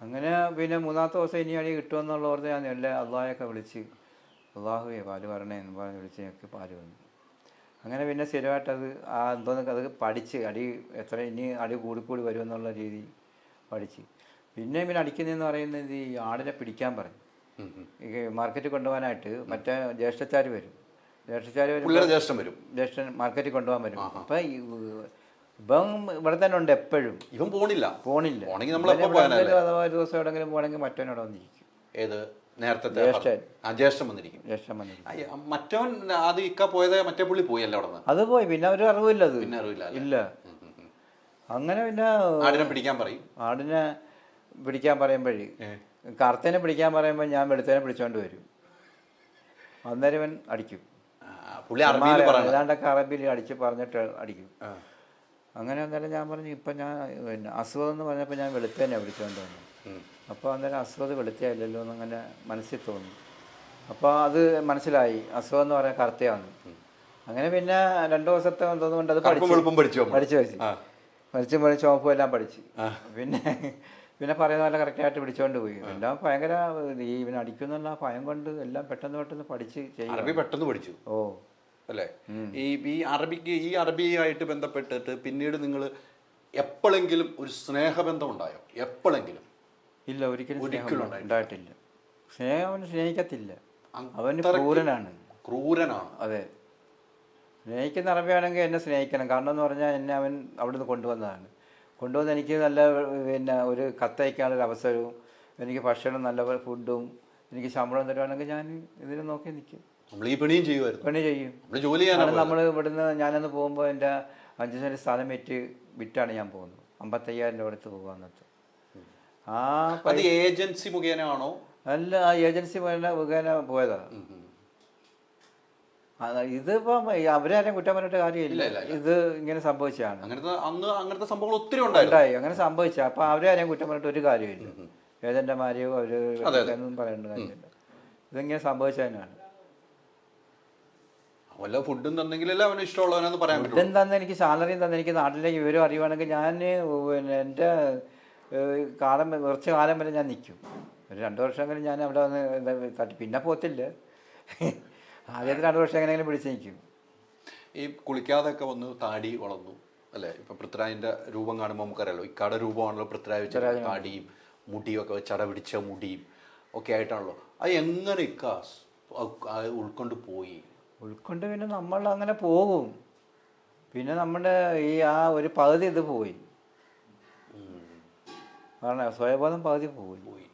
അങ്ങനെ പിന്നെ 3ാമത്തെ ദിവസം ഇനി അടി കിട്ടുമെന്നുള്ള ഓർത്ത് ഞാൻ എല്ലാ അള്ളാഹയൊക്കെ വിളിച്ച്, അള്ളാഹുവേ പാല് വരണേ എന്ന് പറഞ്ഞ് വിളിച്ച് ഞങ്ങൾക്ക് പാല് വന്നു. അങ്ങനെ പിന്നെ സ്ഥിരമായിട്ടത് എന്തോന്നൊക്കെ അത് പഠിച്ച്, അടി എത്ര ഇനി അടി കൂടിക്കൂടി വരുമെന്നുള്ള രീതി പഠിച്ച്. പിന്നെ അടിക്കുന്നതെന്ന് പറയുന്നത് ഈ ആടിനെ പിടിക്കാൻ പറയും. ഈ മാർക്കറ്റിൽ കൊണ്ടുപോകാനായിട്ട് മറ്റേ ജ്യേഷ്ഠച്ചാർ വരും. ജ്യേഷ്ഠൻ മാർക്കറ്റിൽ കൊണ്ടുപോകാൻ വരും. അപ്പം ഇപ്പം ഇവിടെ തന്നെ ഉണ്ട് എപ്പോഴും. ഇവൻ പോണില്ല. അഥവാ ഒരു ദിവസം എവിടെങ്കിലും പോകണമെങ്കിൽ മറ്റവനോട് വന്നിരിക്കും. ഏത് നേരത്തെ ജ്യേഷ്ഠൻ വന്നിരിക്കും. മറ്റവൻ അത് ഇക്ക പോയത് മറ്റേ പുള്ളി പോയല്ലോ അവിടെ. അത് പോയി. പിന്നെ ഒരു അറിവില്ല. അത് ഇല്ല. അങ്ങനെ പിന്നെ ആടിനെ പിടിക്കാൻ പറയും. ആടിനെ പിടിക്കാൻ പറയുമ്പോഴേ, കറുത്തേനെ പിടിക്കാൻ പറയുമ്പോൾ ഞാൻ വെളുത്തേനെ പിടിച്ചോണ്ട് വരും. അന്നേരം ഇവൻ അടിക്കും. ഏതാണ്ടൊക്കെ അറബിയിൽ അടിച്ച് പറഞ്ഞിട്ട് അടിക്കും. അങ്ങനെ അന്നേരം ഞാൻ പറഞ്ഞു, ഇപ്പം ഞാൻ പിന്നെ അസുഖം എന്ന് പറഞ്ഞപ്പോൾ ഞാൻ വെളുത്തേനെ വിളിച്ചുകൊണ്ട് വന്നു. അപ്പോൾ അന്നേരം അസുഖം വെളുത്തയല്ലല്ലോ എന്നങ്ങനെ മനസ്സിൽ തോന്നി. അപ്പോൾ അത് മനസ്സിലായി, അസുഖം എന്ന് പറയാൻ കറുത്തയാണ്. അങ്ങനെ പിന്നെ 2 ദിവസത്തെ തോന്നുന്നുണ്ട് അത് പഠിച്ച് ചുവപ്പും എല്ലാം പഠിച്ച് പിന്നെ പറയുന്ന പോലെ കറക്റ്റായിട്ട് പിടിച്ചുകൊണ്ട് പോയി. എല്ലാം ഭയങ്കര ഇവൻ അടിക്കുന്നുള്ള ഭയം കൊണ്ട് എല്ലാം പെട്ടെന്ന് പഠിച്ച് പെട്ടെന്ന് പഠിച്ചു. ഓ അല്ലേ? ഈ അറബിയായിട്ട് ബന്ധപ്പെട്ടിട്ട് പിന്നീട് നിങ്ങൾ എപ്പോഴെങ്കിലും ഒരു സ്നേഹബന്ധം ഉണ്ടായോ? എപ്പോഴെങ്കിലും? ഇല്ല, ഒരിക്കലും ഉണ്ടായിട്ടില്ല. അവന് സ്നേഹിക്കത്തില്ല. അവന് ക്രൂരനാണ്. അതെ, സ്നേഹിക്കുന്ന അറബിയാണെങ്കിൽ എന്നെ സ്നേഹിക്കണം. കാരണം എന്ന് പറഞ്ഞാൽ എന്നെ അവൻ അവിടുന്ന് കൊണ്ടുവന്നതാണ്. കൊണ്ടുവന്ന് എനിക്ക് നല്ല പിന്നെ ഒരു കത്തയക്കാനുള്ളൊരു അവസരവും എനിക്ക് ഭക്ഷണം, നല്ല ഫുഡും, എനിക്ക് ശമ്പളം തരുവാണെങ്കിൽ ഞാൻ ഇതിനെ നോക്കി നിൽക്കും. പണി ചെയ്യും. നമ്മൾ ഇവിടുന്ന് ഞാനന്ന് പോകുമ്പോൾ എൻ്റെ 5 സെൻറ്റ് സ്ഥലം വിറ്റാണ് ഞാൻ പോകുന്നത്. 55,000 രൂപ എടുത്ത് പോകാന്നത്. ഏജൻസി മുഖേനയാണോ? അല്ല, ആ ഏജൻസി മുഖേന പോയതാ. ഇതിപ്പം അവരാരും കുറ്റം പറഞ്ഞിട്ട് കാര്യമില്ല, ഇത് ഇങ്ങനെ സംഭവിച്ചതാണ്. അങ്ങനത്തെ സംഭവങ്ങൾ ഒത്തിരി ഉണ്ടായി, അങ്ങനെ സംഭവിച്ച. അപ്പം അവരാരെയും കുറ്റം പറഞ്ഞിട്ട് ഒരു കാര്യമില്ല, ഏജന്റുമാരെയോ അവര് ഒന്നും പറയേണ്ട കാര്യമില്ല. ഇതിങ്ങനെ സംഭവിച്ചതിനാണ്. വല്ല ഫുഡും തന്നെങ്കിലല്ലേ അവന് ഇഷ്ടമുള്ളവനെന്ന് പറയാൻ പറ്റും. ഫുഡും തന്നെ, എനിക്ക് സാലറിയും തന്നെ, എനിക്ക് നാട്ടിലേക്ക് വിവരം അറിയുവാണെങ്കിൽ ഞാൻ പിന്നെ എൻ്റെ കുറച്ച് കാലം വരെ ഞാൻ നിൽക്കും. ഒരു 2 വർഷമെങ്കിലും ഞാൻ അവിടെ വന്ന് തട്ടി, പിന്നെ പോത്തില്ല. ആദ്യത്തെ 2 വർഷം എങ്ങനെയെങ്കിലും പിടിച്ച് നിൽക്കും. ഈ കുളിക്കാതെയൊക്കെ വന്ന് താടി വളർന്നു അല്ലേ? ഇപ്പം പൃഥ്വിരാജിൻ്റെ രൂപം കാണുമ്പോൾ നമുക്കറിയാലോ, ഇക്കാടെ രൂപമാണല്ലോ പൃഥ്വിരാജ് വെച്ച താടിയും മുടിയും ഒക്കെ ചട പിടിച്ച മുടിയും ഒക്കെ ആയിട്ടാണല്ലോ. അത് എങ്ങനെ ഉൾക്കൊണ്ട് പോയി? ഉൾക്കൊണ്ട് പിന്നെ നമ്മൾ അങ്ങനെ പോകും. പിന്നെ നമ്മുടെ ആ ഒരു പകുതി ഇത് പോയി, കാരണം സ്വയബോധം പകുതി പോയി.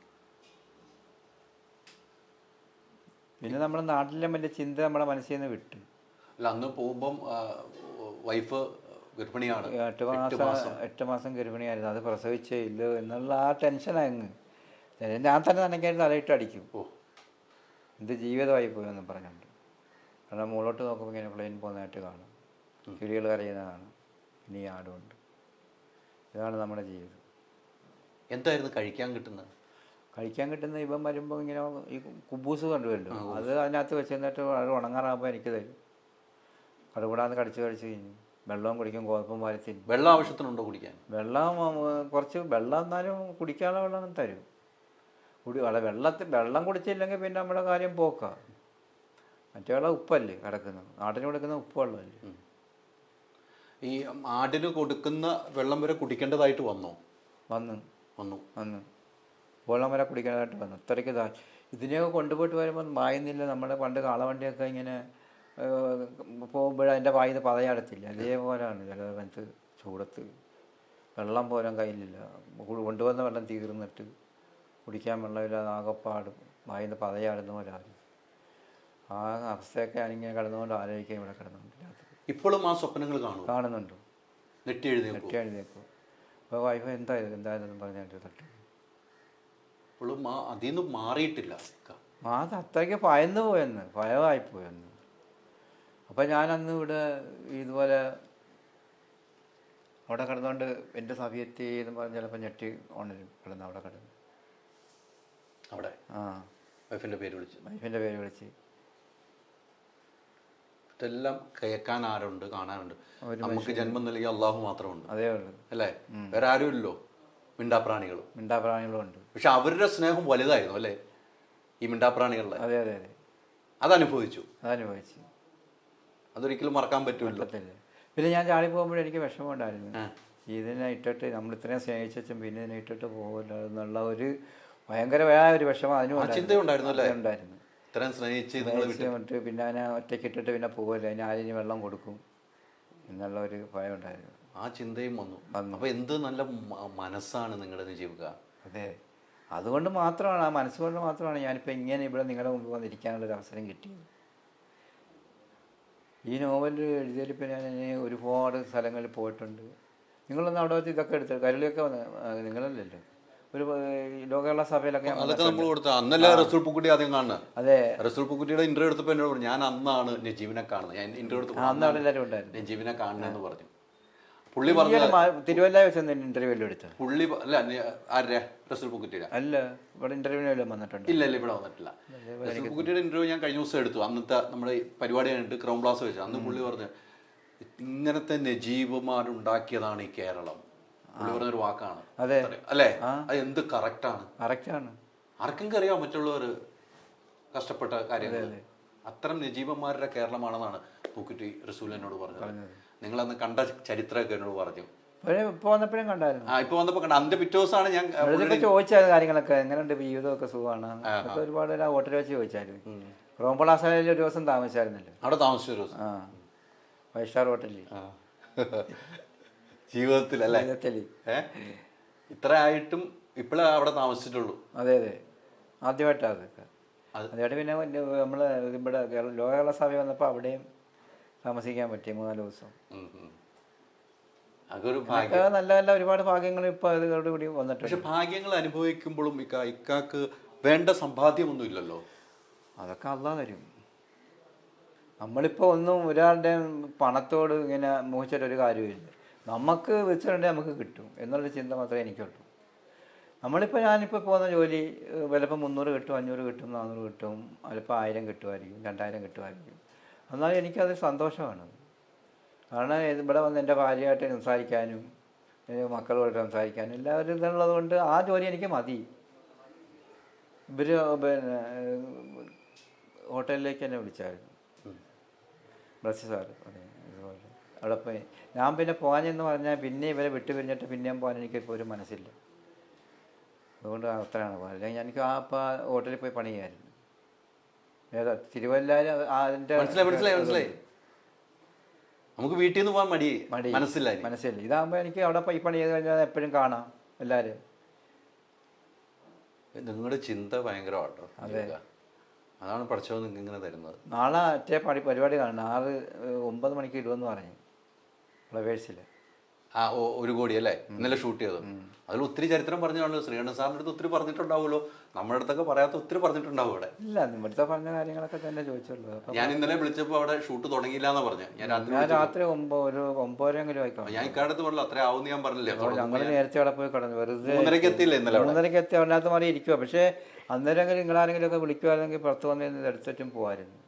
പിന്നെ നമ്മുടെ നാട്ടിലെ വലിയ ചിന്ത നമ്മുടെ മനസ്സിൽ നിന്ന് വിട്ടു. അല്ല, അന്ന് പോകുമ്പം വൈഫ് ഗർഭിണിയാണ്, 8 മാസം ഗർഭിണിയായിരുന്നു. അത് പ്രസവിച്ചേ ഇല്ല എന്നുള്ള ആ ടെൻഷനായിരുന്നു. ഞാൻ തന്നെ നനയ്ക്കായിട്ട് തലയിട്ട് അടിക്കും, എന്ത് ജീവിതമായി പോയെന്ന് പറഞ്ഞുകൊണ്ട്. കാരണം മുകളോട്ട് നോക്കുമ്പോൾ ഇങ്ങനെ പ്ലെയിൻ പോകുന്നതായിട്ട് കാണും, കിളികൾ കരയുന്നതാണ്, ഇനി ആടുമുണ്ട്. ഇതാണ് നമ്മുടെ ജീവിതം. എന്തായിരുന്നു കഴിക്കാൻ കിട്ടുന്നത്? കഴിക്കാൻ കിട്ടുന്ന ഇവൻ വരുമ്പോൾ ഇങ്ങനെ ഈ കുബൂസ് കണ്ടുവല്ലോ, അത് അതിനകത്ത് വെച്ചിരുന്നിട്ട് അത് ഉണങ്ങാറാകുമ്പോൾ എനിക്ക് തരും. കടുകൂടാന്ന് കടിച്ച് കഴിഞ്ഞു. വെള്ളവും കുടിക്കും, ഗോതമ്പും വാരത്തിനും. വെള്ളം ആവശ്യത്തിനുണ്ടോ കുടിക്കാൻ? വെള്ളം കുറച്ച് വെള്ളം എന്നാലും കുടിക്കാനുള്ള വെള്ളം തരും. വെള്ളം കുടിച്ചില്ലെങ്കിൽ പിന്നെ നമ്മുടെ കാര്യം പോക്കാം. മറ്റേ വെള്ളം ഉപ്പല്ലേ കിടക്കുന്നത്, നാട്ടിന് കൊടുക്കുന്ന ഉപ്പ് വെള്ളമല്ലേ. ഈ ആടിന് കൊടുക്കുന്ന വെള്ളം വരെ കുടിക്കേണ്ടതായിട്ട് വന്നു. വെള്ളം വരെ കുടിക്കേണ്ടതായിട്ട് വന്നു. അത്രയ്ക്ക് ഇതിനെയൊക്കെ കൊണ്ടുപോയിട്ട് വരുമ്പോൾ മായുന്നില്ല. നമ്മുടെ പണ്ട് കാളവണ്ടിയൊക്കെ ഇങ്ങനെ പോകുമ്പോൾ അതിൻ്റെ വായിന്ന് പതയടത്തില്ല, അതേപോലെയാണ് ചില സമയത്ത് ചൂടത്ത് വെള്ളം പോലും കയ്യിലില്ല. കൊണ്ടുവന്ന വെള്ളം തീർന്നിട്ട് കുടിക്കാൻ വെള്ളമില്ലാതെ ആകപ്പാടും വായിന്ന് പതയാടുന്ന പോലെ ആരും. ആ അവസ്ഥയൊക്കെ ഞാനിങ്ങനെ കിടന്നുകൊണ്ട് ആലോചിക്കാൻ ഇവിടെ കിടന്നുകൊണ്ട് ഇപ്പോഴും ആ സ്വപ്നങ്ങൾ കാണുന്നുണ്ട്. നെറ്റി എഴുതിയേക്കും. അപ്പോൾ വൈഫ് എന്തായാലും പറഞ്ഞിട്ട് തട്ടി. ഇപ്പോഴും അതിൽ നിന്ന് മാറിയിട്ടില്ല. അത് അത്രയ്ക്ക് ഭയമായിപ്പോയെന്ന്. അപ്പം ഞാനന്ന് ഇവിടെ ഇതുപോലെ അവിടെ കിടന്നുകൊണ്ട് എൻ്റെ സഭയെത്തി എന്ന് പറഞ്ഞ് ചിലപ്പോൾ ഞെട്ടി ഉണരും കിടന്ന് അവിടെ കിടന്ന്. അവിടെ വൈഫിൻ്റെ പേര് വിളിച്ച് ഇതെല്ലാം കേൾക്കാൻ ആരുണ്ട്, കാണാനുണ്ട്. നമുക്ക് ജന്മം നൽകിയ അള്ളാഹു മാത്രമുണ്ട്, അതേ ഉള്ളൂ അല്ലേ? വേറെ ആരുമില്ലല്ലോ. മിണ്ടാപ്രാണികളും ഉണ്ട്. പക്ഷെ അവരുടെ സ്നേഹം വലുതായിരുന്നു അല്ലേ ഈ മിണ്ടാപ്രാണികളുടെ? അതെ. അതനുഭവിച്ചു. അതൊരിക്കലും മറക്കാൻ പറ്റില്ല. പിന്നെ ഞാൻ ചാടി പോകുമ്പോഴും എനിക്ക് വിഷമം ഉണ്ടായിരുന്നു. ഇതിനെ ഇട്ടിട്ട് നമ്മൾ ഇത്രയും സ്നേഹിച്ചും പിന്നെ ഇതിനെ ഇട്ടിട്ട് പോകില്ല എന്നുള്ള ഒരു ഭയങ്കരമായ ഒരു വിഷമം അതിനും ചിന്തയുണ്ടായിരുന്നു. സ്നേഹിച്ചിട്ട് പിന്നെ അതിനെ ഒറ്റയ്ക്ക് ഇട്ടിട്ട് പിന്നെ പോകില്ല, അതിന് ആരും വെള്ളം കൊടുക്കും എന്നുള്ള ഒരു ഭയം ഉണ്ടായിരുന്നു. ആ ചിന്തയും വന്നു. അപ്പോൾ എന്ത് നല്ല മനസ്സാണ് നിങ്ങളുടെ ജീവിക്കുക. അതെ, അതുകൊണ്ട് മാത്രമാണ്, ആ മനസ്സുകൊണ്ട് മാത്രമാണ് ഞാനിപ്പോൾ ഇങ്ങനെ ഇവിടെ നിങ്ങളുടെ മുമ്പ് വന്നിരിക്കാനുള്ളൊരു അവസരം കിട്ടിയത്. ഈ നോവൽ എഴുതിയതിലിപ്പോൾ ഞാൻ ഒരുപാട് സ്ഥലങ്ങളിൽ പോയിട്ടുണ്ട്. നിങ്ങളൊന്ന് അവിടെ വെച്ച് ഇതൊക്കെ എടുത്ത് കരുളിയൊക്കെ നിങ്ങളല്ലല്ലോ ഒരു ലോകകേരള സഭയിലൊക്കെ അന്നല്ലേ റസൂൽ പൂക്കുട്ടി ആദ്യം കാണുന്നത്. അതെ, റസൂൽ പൂക്കുട്ടിയുടെ ഇന്റർവ്യൂ എടുത്തപ്പോൾ എന്നോട് പറഞ്ഞു, ഞാൻ അന്നാണ് നജീബിനെ കാണുന്നത്. ഞാൻ ഇന്റർവ്യൂ എടുത്തപ്പോൾ നജീബിനെ കാണുന്നതെന്ന് പറഞ്ഞു. പുള്ളി പറഞ്ഞു തിരുവല്ല വെച്ച് ഇന്റർവ്യൂ എടുത്തു. പുള്ളി അല്ല ആരുടെ? റസൂൽ പൂക്കുട്ടിയുടെ അല്ല, ഇവിടെ ഇന്റർവ്യൂ വന്നിട്ടുണ്ട്. ഇല്ല ഇവിടെ വന്നിട്ടില്ല. റസൂൽ പൂക്കുട്ടിയുടെ ഇന്റർവ്യൂ ഞാൻ കഴിഞ്ഞ ദിവസം എടുത്തു. അന്നത്തെ നമ്മുടെ പരിപാടി കഴിഞ്ഞിട്ട് ക്രൗൺ പ്ലാസ വെച്ചു. അന്ന് പുള്ളി പറഞ്ഞു, ഇങ്ങനത്തെ നജീബുമാരുണ്ടാക്കിയതാണ് ഈ കേരളം. പുള്ളി പറഞ്ഞൊരു വാക്കാണ്. അതെ അല്ലേ? അത് എന്ത് കറക്റ്റാണ്. ആർക്കെങ്കിലും അറിയാം മറ്റുള്ളവർ കഷ്ടപ്പെട്ട കാര്യങ്ങൾ. അത്തരം നജീബന്മാരുടെ കേരളമാണെന്നാണ് പൂക്കുറ്റി റസൂൽ എന്നോട് പറഞ്ഞത്. നിങ്ങളന്ന് കണ്ട ചരിത്രമൊക്കെ എന്നോട് പറഞ്ഞു. ഇപ്പൊ വന്നപ്പോഴും കണ്ടായിരുന്നു. ഇപ്പൊ വന്നപ്പോ കണ്ട. അന്റെ പിറ്റേ ദിവസമാണ് ഞാൻ ചോദിച്ചായിരുന്നു കാര്യങ്ങളൊക്കെ, എങ്ങനെയുണ്ട് ജീവിതമൊക്കെ സുഖമാണ്. ഒരുപാട് ഹോട്ടലിൽ വെച്ച് ചോദിച്ചായിരുന്നു. റോംബളാസാലയിൽ ഒരു ദിവസം താമസിച്ചായിരുന്നല്ലോ. അവിടെ താമസിച്ച ഒരു ദിവസം 5 സ്റ്റാർ ഹോട്ടലിൽ ജീവിതത്തിൽ അല്ലേ? ഇത്ര ആയിട്ടും ഇപ്പോഴേ അവിടെ താമസിച്ചിട്ടുള്ളൂ. അതെ, ആദ്യമായിട്ടാണ് അതൊക്കെ. അതുകൊണ്ട് പിന്നെ നമ്മൾ ഇവിടെ ലോകകേരള സഭ വന്നപ്പോൾ അവിടെയും താമസിക്കാൻ പറ്റി 3-4 ദിവസം. നല്ല ഒരുപാട് ഭാഗ്യങ്ങൾ ഇപ്പോൾ അതോടുകൂടി വന്നിട്ടുണ്ട്. പക്ഷെ ഭാഗ്യങ്ങൾ അനുഭവിക്കുമ്പോഴും ഇക്കാക്ക് വേണ്ട സമ്പാദ്യമൊന്നും ഇല്ലല്ലോ. അതൊക്കെ അള്ളാ തരും. നമ്മളിപ്പോൾ ഒന്നും ഒരാളുടെ പണത്തോട് ഇങ്ങനെ മോഹിച്ചിട്ടൊരു കാര്യമില്ല. നമുക്ക് വെച്ചിട്ടുണ്ടെങ്കിൽ നമുക്ക് കിട്ടും എന്നുള്ളൊരു ചിന്ത മാത്രമേ എനിക്കുള്ളൂ. ഞാനിപ്പോൾ പോകുന്ന ജോലി ചിലപ്പോൾ 300 കിട്ടും, 500 കിട്ടും, 400 കിട്ടും, ചിലപ്പോൾ 1000 കിട്ടുമായിരിക്കും, 2000 കിട്ടുമായിരിക്കും. എന്നാലും എനിക്കത് സന്തോഷമാണ്. കാരണം ഇവിടെ വന്ന് എൻ്റെ ഭാര്യയായിട്ട് സംസാരിക്കാനും മക്കളോട് സംസാരിക്കാനും എല്ലാവരും ഇതുള്ളത് കൊണ്ട് ആ ജോലി എനിക്ക് മതി. ഇവർ പിന്നെ ഹോട്ടലിലേക്ക് എന്നെ വിളിച്ചായിരുന്നു, ബ്രസ് സാർ. അതെ, ഇതുപോലെ അവിടെ പോയി ഞാൻ പിന്നെ പോകാനെന്ന് പറഞ്ഞാൽ പിന്നെ ഇവരെ വിട്ടു പിരിഞ്ഞിട്ട് പിന്നെയും പോകാൻ എനിക്കിപ്പോൾ ഒരു മനസ്സില്ല. അതുകൊണ്ട് അത്രയാണ് പോകാൻ. അല്ലെങ്കിൽ എനിക്ക് അപ്പോൾ ഹോട്ടലിൽ പോയി പണി ചെയ്യാമായിരുന്നു. ഏതാ തിരുവല്ലാര് അതിൻ്റെ മനസ്സിലായി. നമുക്ക് വീട്ടിൽ നിന്ന് പോകാൻ മടി മനസ്സിലായി. ഇതാകുമ്പോൾ എനിക്ക് അവിടെ പോയി പണി ചെയ്ത് കഴിഞ്ഞാൽ എപ്പോഴും കാണാം എല്ലാവരും. നിങ്ങളുടെ ചിന്ത ഭയങ്കരമാട്ടോ. അതെ, അതാണ് പഠിച്ചത് നിങ്ങൾക്ക് ഇങ്ങനെ തരുന്നത്. നാളെ ഒറ്റ പരിപാടി കാണണം. 9 മണിക്ക് ഇടുമെന്ന് പറഞ്ഞു ഫ്ലവേഴ്സിൽ. ഒരു കോടി അല്ലേ ഇന്നലെ ഷൂട്ട് ചെയ്തത്. അതിൽ ഒത്തിരി ചരിത്രം പറഞ്ഞാണല്ലോ. ശ്രീകണ്ഠൻ സാറിൻ്റെ അടുത്ത് ഒത്തിരി പറഞ്ഞിട്ടുണ്ടാവുമല്ലോ. നമ്മുടെ അടുത്തൊക്കെ പറയാത്ത ഒത്തിരി പറഞ്ഞിട്ടുണ്ടാവും അവിടെ. ഇല്ല, ഇവിടുത്തെ പറഞ്ഞ കാര്യങ്ങളൊക്കെ തന്നെ ചോദിച്ചുള്ളൂ. ഞാൻ ഇന്നലെ വിളിച്ചപ്പോൾ അവിടെ ഷൂട്ട് തുടങ്ങിയില്ല എന്നാ പറഞ്ഞു. ഞാൻ രാത്രി 9:30 ആയിക്കോ. ഞാൻ ഇക്കാലത്ത് പറഞ്ഞില്ല അത്ര ആവുമെന്ന് ഞാൻ പറഞ്ഞില്ലേ. ഞങ്ങൾ നേരത്തെ അവിടെ പോയി കിടന്നു. വെറുതെ 3:30 എത്തിയില്ല ഇന്നലെ. 3:30 എത്തി അതിനകത്ത് മാറി ഇരിക്കുക. പക്ഷേ അന്നേരമെങ്കിലും നിങ്ങളാരെങ്കിലും ഒക്കെ വിളിക്കുവാണെങ്കിൽ പുറത്ത് വന്ന് എടുത്തിട്ടും പോകാമായിരുന്നു.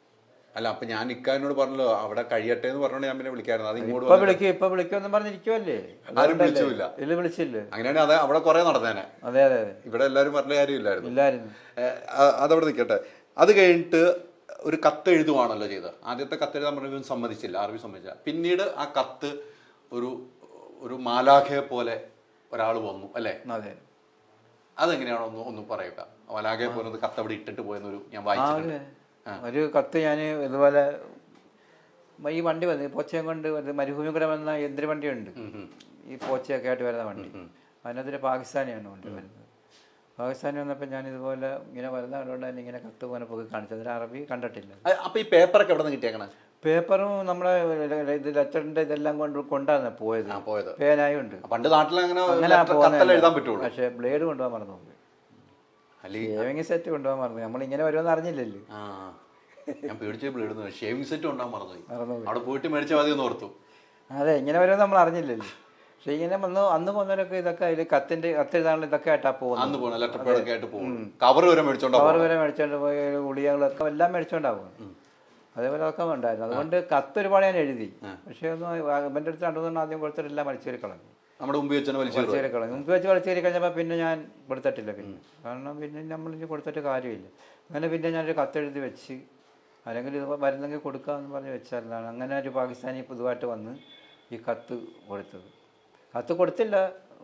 അല്ല, അപ്പൊ ഞാൻ ഇക്കാനോട് പറഞ്ഞല്ലോ അവിടെ കഴിയട്ടെ എന്ന് പറഞ്ഞോണ്ട് ഞാൻ പിന്നെ വിളിക്കായിരുന്നു. അത് ഇങ്ങോട്ട് ഇപ്പൊ വിളിക്കുമെന്ന് പറഞ്ഞിരിക്കുവല്ലേ. ആരും വിളിച്ചില്ല. വിളിച്ചില്ല. അങ്ങനെയാണെങ്കിൽ അത് അവിടെ കുറെ നടന്നേനെ. അതെ. ഇവിടെ എല്ലാവരും പറഞ്ഞ കാര്യമില്ലായിരുന്നു. ഇല്ലായിരുന്നു. അതവിടെ നിൽക്കട്ടെ. അത് കഴിഞ്ഞിട്ട് ഒരു കത്ത് എഴുതുവാണല്ലോ ചെയ്തത്. ആദ്യത്തെ കത്ത് എഴുതാൻ പറഞ്ഞ സമ്മതിച്ചില്ല, ആർമി സമ്മതിച്ചില്ല. പിന്നീട് ആ കത്ത് ഒരു മാലാഖയെ പോലെ ഒരാൾ വന്നു അല്ലേ? അതെ. അതെങ്ങനെയാണോ ഒന്ന് പറയുക. മാലാഖയെ പോലെ കത്ത് അവിടെ ഇട്ടിട്ട് പോയെന്നൊരു ഞാൻ വായിച്ചിട്ടുണ്ട്. ഒരു കത്ത് ഞാൻ ഇതുപോലെ ഈ വണ്ടി വന്നു പോച്ചയും കൊണ്ട് മരുഭൂമി കൂടെ വന്ന യന്ത്രവണ്ടിയുണ്ട്, ഈ പോച്ചയൊക്കെ ആയിട്ട് വരുന്ന വണ്ടി. അതിനകത്തൊരു പാകിസ്ഥാനിയാണ് വണ്ടി വരുന്നത്. പാകിസ്ഥാനി വന്നപ്പോൾ ഞാൻ ഇതുപോലെ ഇങ്ങനെ വരുന്ന കണ്ടുകൊണ്ട് തന്നെ ഇങ്ങനെ കത്ത് പോലെ പോയി കാണിച്ചത്. അതിന് അറബി കണ്ടിട്ടില്ല. അപ്പോൾ ഈ പേപ്പറൊക്കെ എവിടെ നിന്ന് കിട്ടിയേക്കണം? പേപ്പറും നമ്മുടെ ഇത് ലെറ്ററിന്റെ ഇതെല്ലാം കൊണ്ടാണ് പോയത്. പേനായും ഉണ്ട്. പണ്ട് നാട്ടിൽ അങ്ങനെ എഴുതാൻ പറ്റുള്ളൂ. പക്ഷേ ബ്ലേഡ് കൊണ്ടുപോകാൻ മറന്നു പോയി. ഷേവിങ് സെറ്റ് കൊണ്ടുപോകാൻ മറന്നു. നമ്മളിങ്ങനെ വരുമെന്ന് അറിഞ്ഞില്ലല്ലോ. ഞാൻ പേടിച്ച ബ്ലേഡ് ഷേവിങ് സെറ്റ് കൊണ്ടുപോകാൻ മറന്നു. അവിടെ പോയിട്ട് മേടിച്ചാൽ മതി എന്ന് ഓർത്തു. അതെ, ഇങ്ങനെ വരുമെന്ന് നമ്മൾ അറിഞ്ഞില്ലല്ലോ. പക്ഷെ ഇങ്ങനെ അന്ന് പോകുന്നവരൊക്കെ ഇതൊക്കെ അതിൽ കത്തെഴുതാനുള്ള ഇതൊക്കെ ആയിട്ടാ പോകുന്നത്. കവർ വരെ മേടിച്ചോണ്ട് പോയി ഗുളികകളൊക്കെ എല്ലാം മേടിച്ചോണ്ടാവും. അതേപോലെ അതൊക്കെ ഉണ്ടായിരുന്നു. അതുകൊണ്ട് കത്ത് ഒരുപാട് ഞാൻ എഴുതി. പക്ഷെ ഒന്ന് എൻ്റെ അടുത്ത് 2-3 ആദ്യം കൊടുത്തിട്ടെല്ലാം വലിച്ചേരി കളഞ്ഞു. നമ്മുടെ മുമ്പ് വെച്ച് വലിച്ചേരി കഴിഞ്ഞപ്പോൾ പിന്നെ ഞാൻ കൊടുത്തിട്ടില്ല. കാരണം പിന്നെ നമ്മൾ കൊടുത്തിട്ട് കാര്യമില്ല. അങ്ങനെ പിന്നെ ഞാനൊരു കത്തെഴുതി വെച്ച്, അല്ലെങ്കിൽ ഇത് വരുന്നെങ്കിൽ കൊടുക്കാമെന്ന് പറഞ്ഞ് വെച്ചാലാണ്. അങ്ങനെ ഒരു പാകിസ്ഥാനി പുതുതായിട്ട് വന്ന് ഈ കത്ത് കൊടുത്തത്. കത്ത് കൊടുത്തില്ല,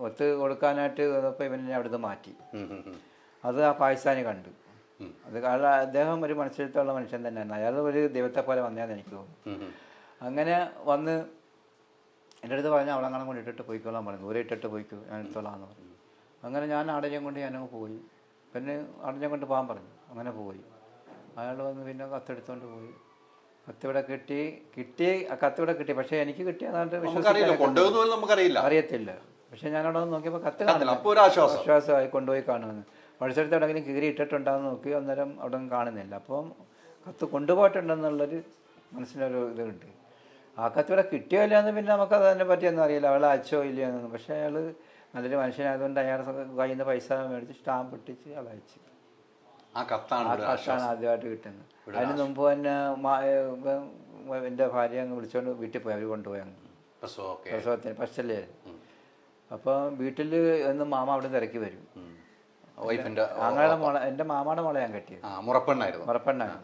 ഒത്ത് കൊടുക്കാനായിട്ട് വന്നപ്പോൾ ഇവനെ അവിടുന്ന് മാറ്റി. അത് ആ പാകിസ്ഥാനി കണ്ടു. അത് അദ്ദേഹം ഒരു മനുഷ്യത്വമുള്ള മനുഷ്യൻ തന്നെയാണ്. അയാൾ ഒരു ദൈവത്തെ പോലെ വന്നതെന്ന് എനിക്ക് തോന്നുന്നു. അങ്ങനെ വന്ന് എൻ്റെ അടുത്ത് പറഞ്ഞാൽ അവളങ്ങനെ കൊണ്ട് ഇട്ടിട്ട് പോയിക്കോളാൻ പറഞ്ഞു. ദൂരെ ഇട്ടിട്ട് പോയിക്കോ, ഞാൻ എടുത്തോളാന്ന് പറഞ്ഞു. അങ്ങനെ ഞാൻ ആടര്യം കൊണ്ട് ഞാനങ്ങ് പോയി. പിന്നെ ആടര്യം കൊണ്ട് പോകാൻ പറഞ്ഞു. അങ്ങനെ പോയി. അയാൾ വന്ന് പിന്നെ കത്തെടുത്തോണ്ട് പോയി. കത്തിവിടെ കിട്ടി കത്തിവിടെ കിട്ടി. പക്ഷേ എനിക്ക് കിട്ടിയതാണ്ട് അറിയത്തില്ല. പക്ഷെ ഞാനവിടെ വന്ന് നോക്കിയപ്പോൾ കത്ത് കാണുന്നു. ആശ്വാസമായി കൊണ്ടുപോയി കാണുമെന്ന്. മത്സരത്തിൽ എവിടെയെങ്കിലും കീറി ഇട്ടിട്ടുണ്ടാകുന്ന നോക്കി, അന്നേരം അവിടെ ഒന്നും കാണുന്നില്ല. അപ്പം കത്ത് കൊണ്ടുപോയിട്ടുണ്ടെന്നുള്ളൊരു മനസ്സിലൊരു ഇതുണ്ട്. ആ കത്തിവിടെ കിട്ടിയോ ഇല്ലയെന്ന് പിന്നെ നമുക്കത് അതിനെ പറ്റിയൊന്നും അറിയില്ല. അവളെ അയച്ചോ ഇല്ലയെന്നൊന്നും. പക്ഷേ അയാൾ നല്ലൊരു മനുഷ്യനായതുകൊണ്ട് അയാളുടെ കയ്യിൽ നിന്ന് പൈസ മേടിച്ച് സ്റ്റാമ്പ് ഇട്ടിച്ച് അയാൾ അയച്ചു. ആ കത്താണ് ആദ്യമായിട്ട് കിട്ടുന്നത്. അതിന് മുമ്പ് തന്നെ എൻ്റെ ഭാര്യ അങ്ങ് വിളിച്ചുകൊണ്ട് വീട്ടിൽ പോയി. അവർ കൊണ്ടുപോയി അങ്ങ് പ്രസവത്തിന് ഫസ്റ്റല്ലേ. അപ്പം വീട്ടിൽ നിന്ന് മാമ അവിടെ നിന്ന് ഇറക്കി വരും. അങ്ങനെ എൻ്റെ മാമയുടെ മോളെ ഞാൻ കെട്ടിയത്. മുറപ്പെണ്ണായിരുന്നു.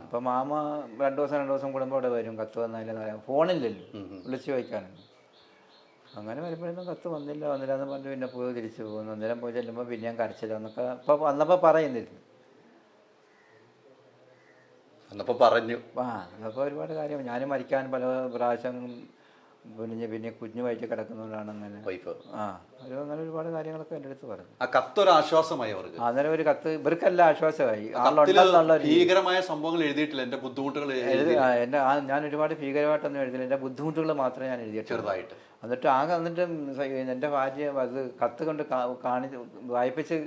അപ്പം മാമ 2 ദിവസം കൂടുമ്പോൾ അവിടെ വരും. കത്ത് വന്നില്ല, ഫോണില്ലല്ലോ, വിളിച്ച് ചോദിക്കാനൊന്നും. അങ്ങനെ വരുമ്പോഴൊന്നും കത്ത് വന്നില്ല എന്ന് പറഞ്ഞു. പിന്നെ പോയി തിരിച്ചു പോകുന്നു. അന്നേരം പോയി ചെല്ലുമ്പോൾ പിന്നെയും കരച്ചില്ല എന്നൊക്കെ ഇപ്പോൾ വന്നപ്പോൾ പറയുന്നിരുന്നു. അന്നപ്പോൾ ഒരുപാട് കാര്യം. ഞാനും മരിക്കാൻ പല പ്രാവശ്യം പിന്നെ കുഞ്ഞു വയറ്റി കിടക്കുന്നതുകൊണ്ടാണ് അങ്ങനെ അങ്ങനെ ഒരുപാട് കാര്യങ്ങളൊക്കെ എൻ്റെ അടുത്ത് പറഞ്ഞു. ആ കത്തൊരു ആശ്വാസമായി അവർക്ക്. അന്നേരം ഒരു കത്ത് ഇവർക്കെല്ലാം ആശ്വാസമായി. ഭീകരമായ സംഭവങ്ങൾ എഴുതിയിട്ടില്ല. എൻ്റെ ബുദ്ധിമുട്ടുകൾ ഞാൻ ഒരുപാട് ഭീകരമായിട്ടൊന്നും എഴുതില്ല. എൻ്റെ ബുദ്ധിമുട്ടുകൾ മാത്രമേ ഞാൻ എഴുതിയിട്ട് ചെറുതായിട്ട്. എന്നിട്ട് എൻ്റെ ഭാര്യ അത് കത്ത് കൊണ്ട് വായിപ്പിച്ച്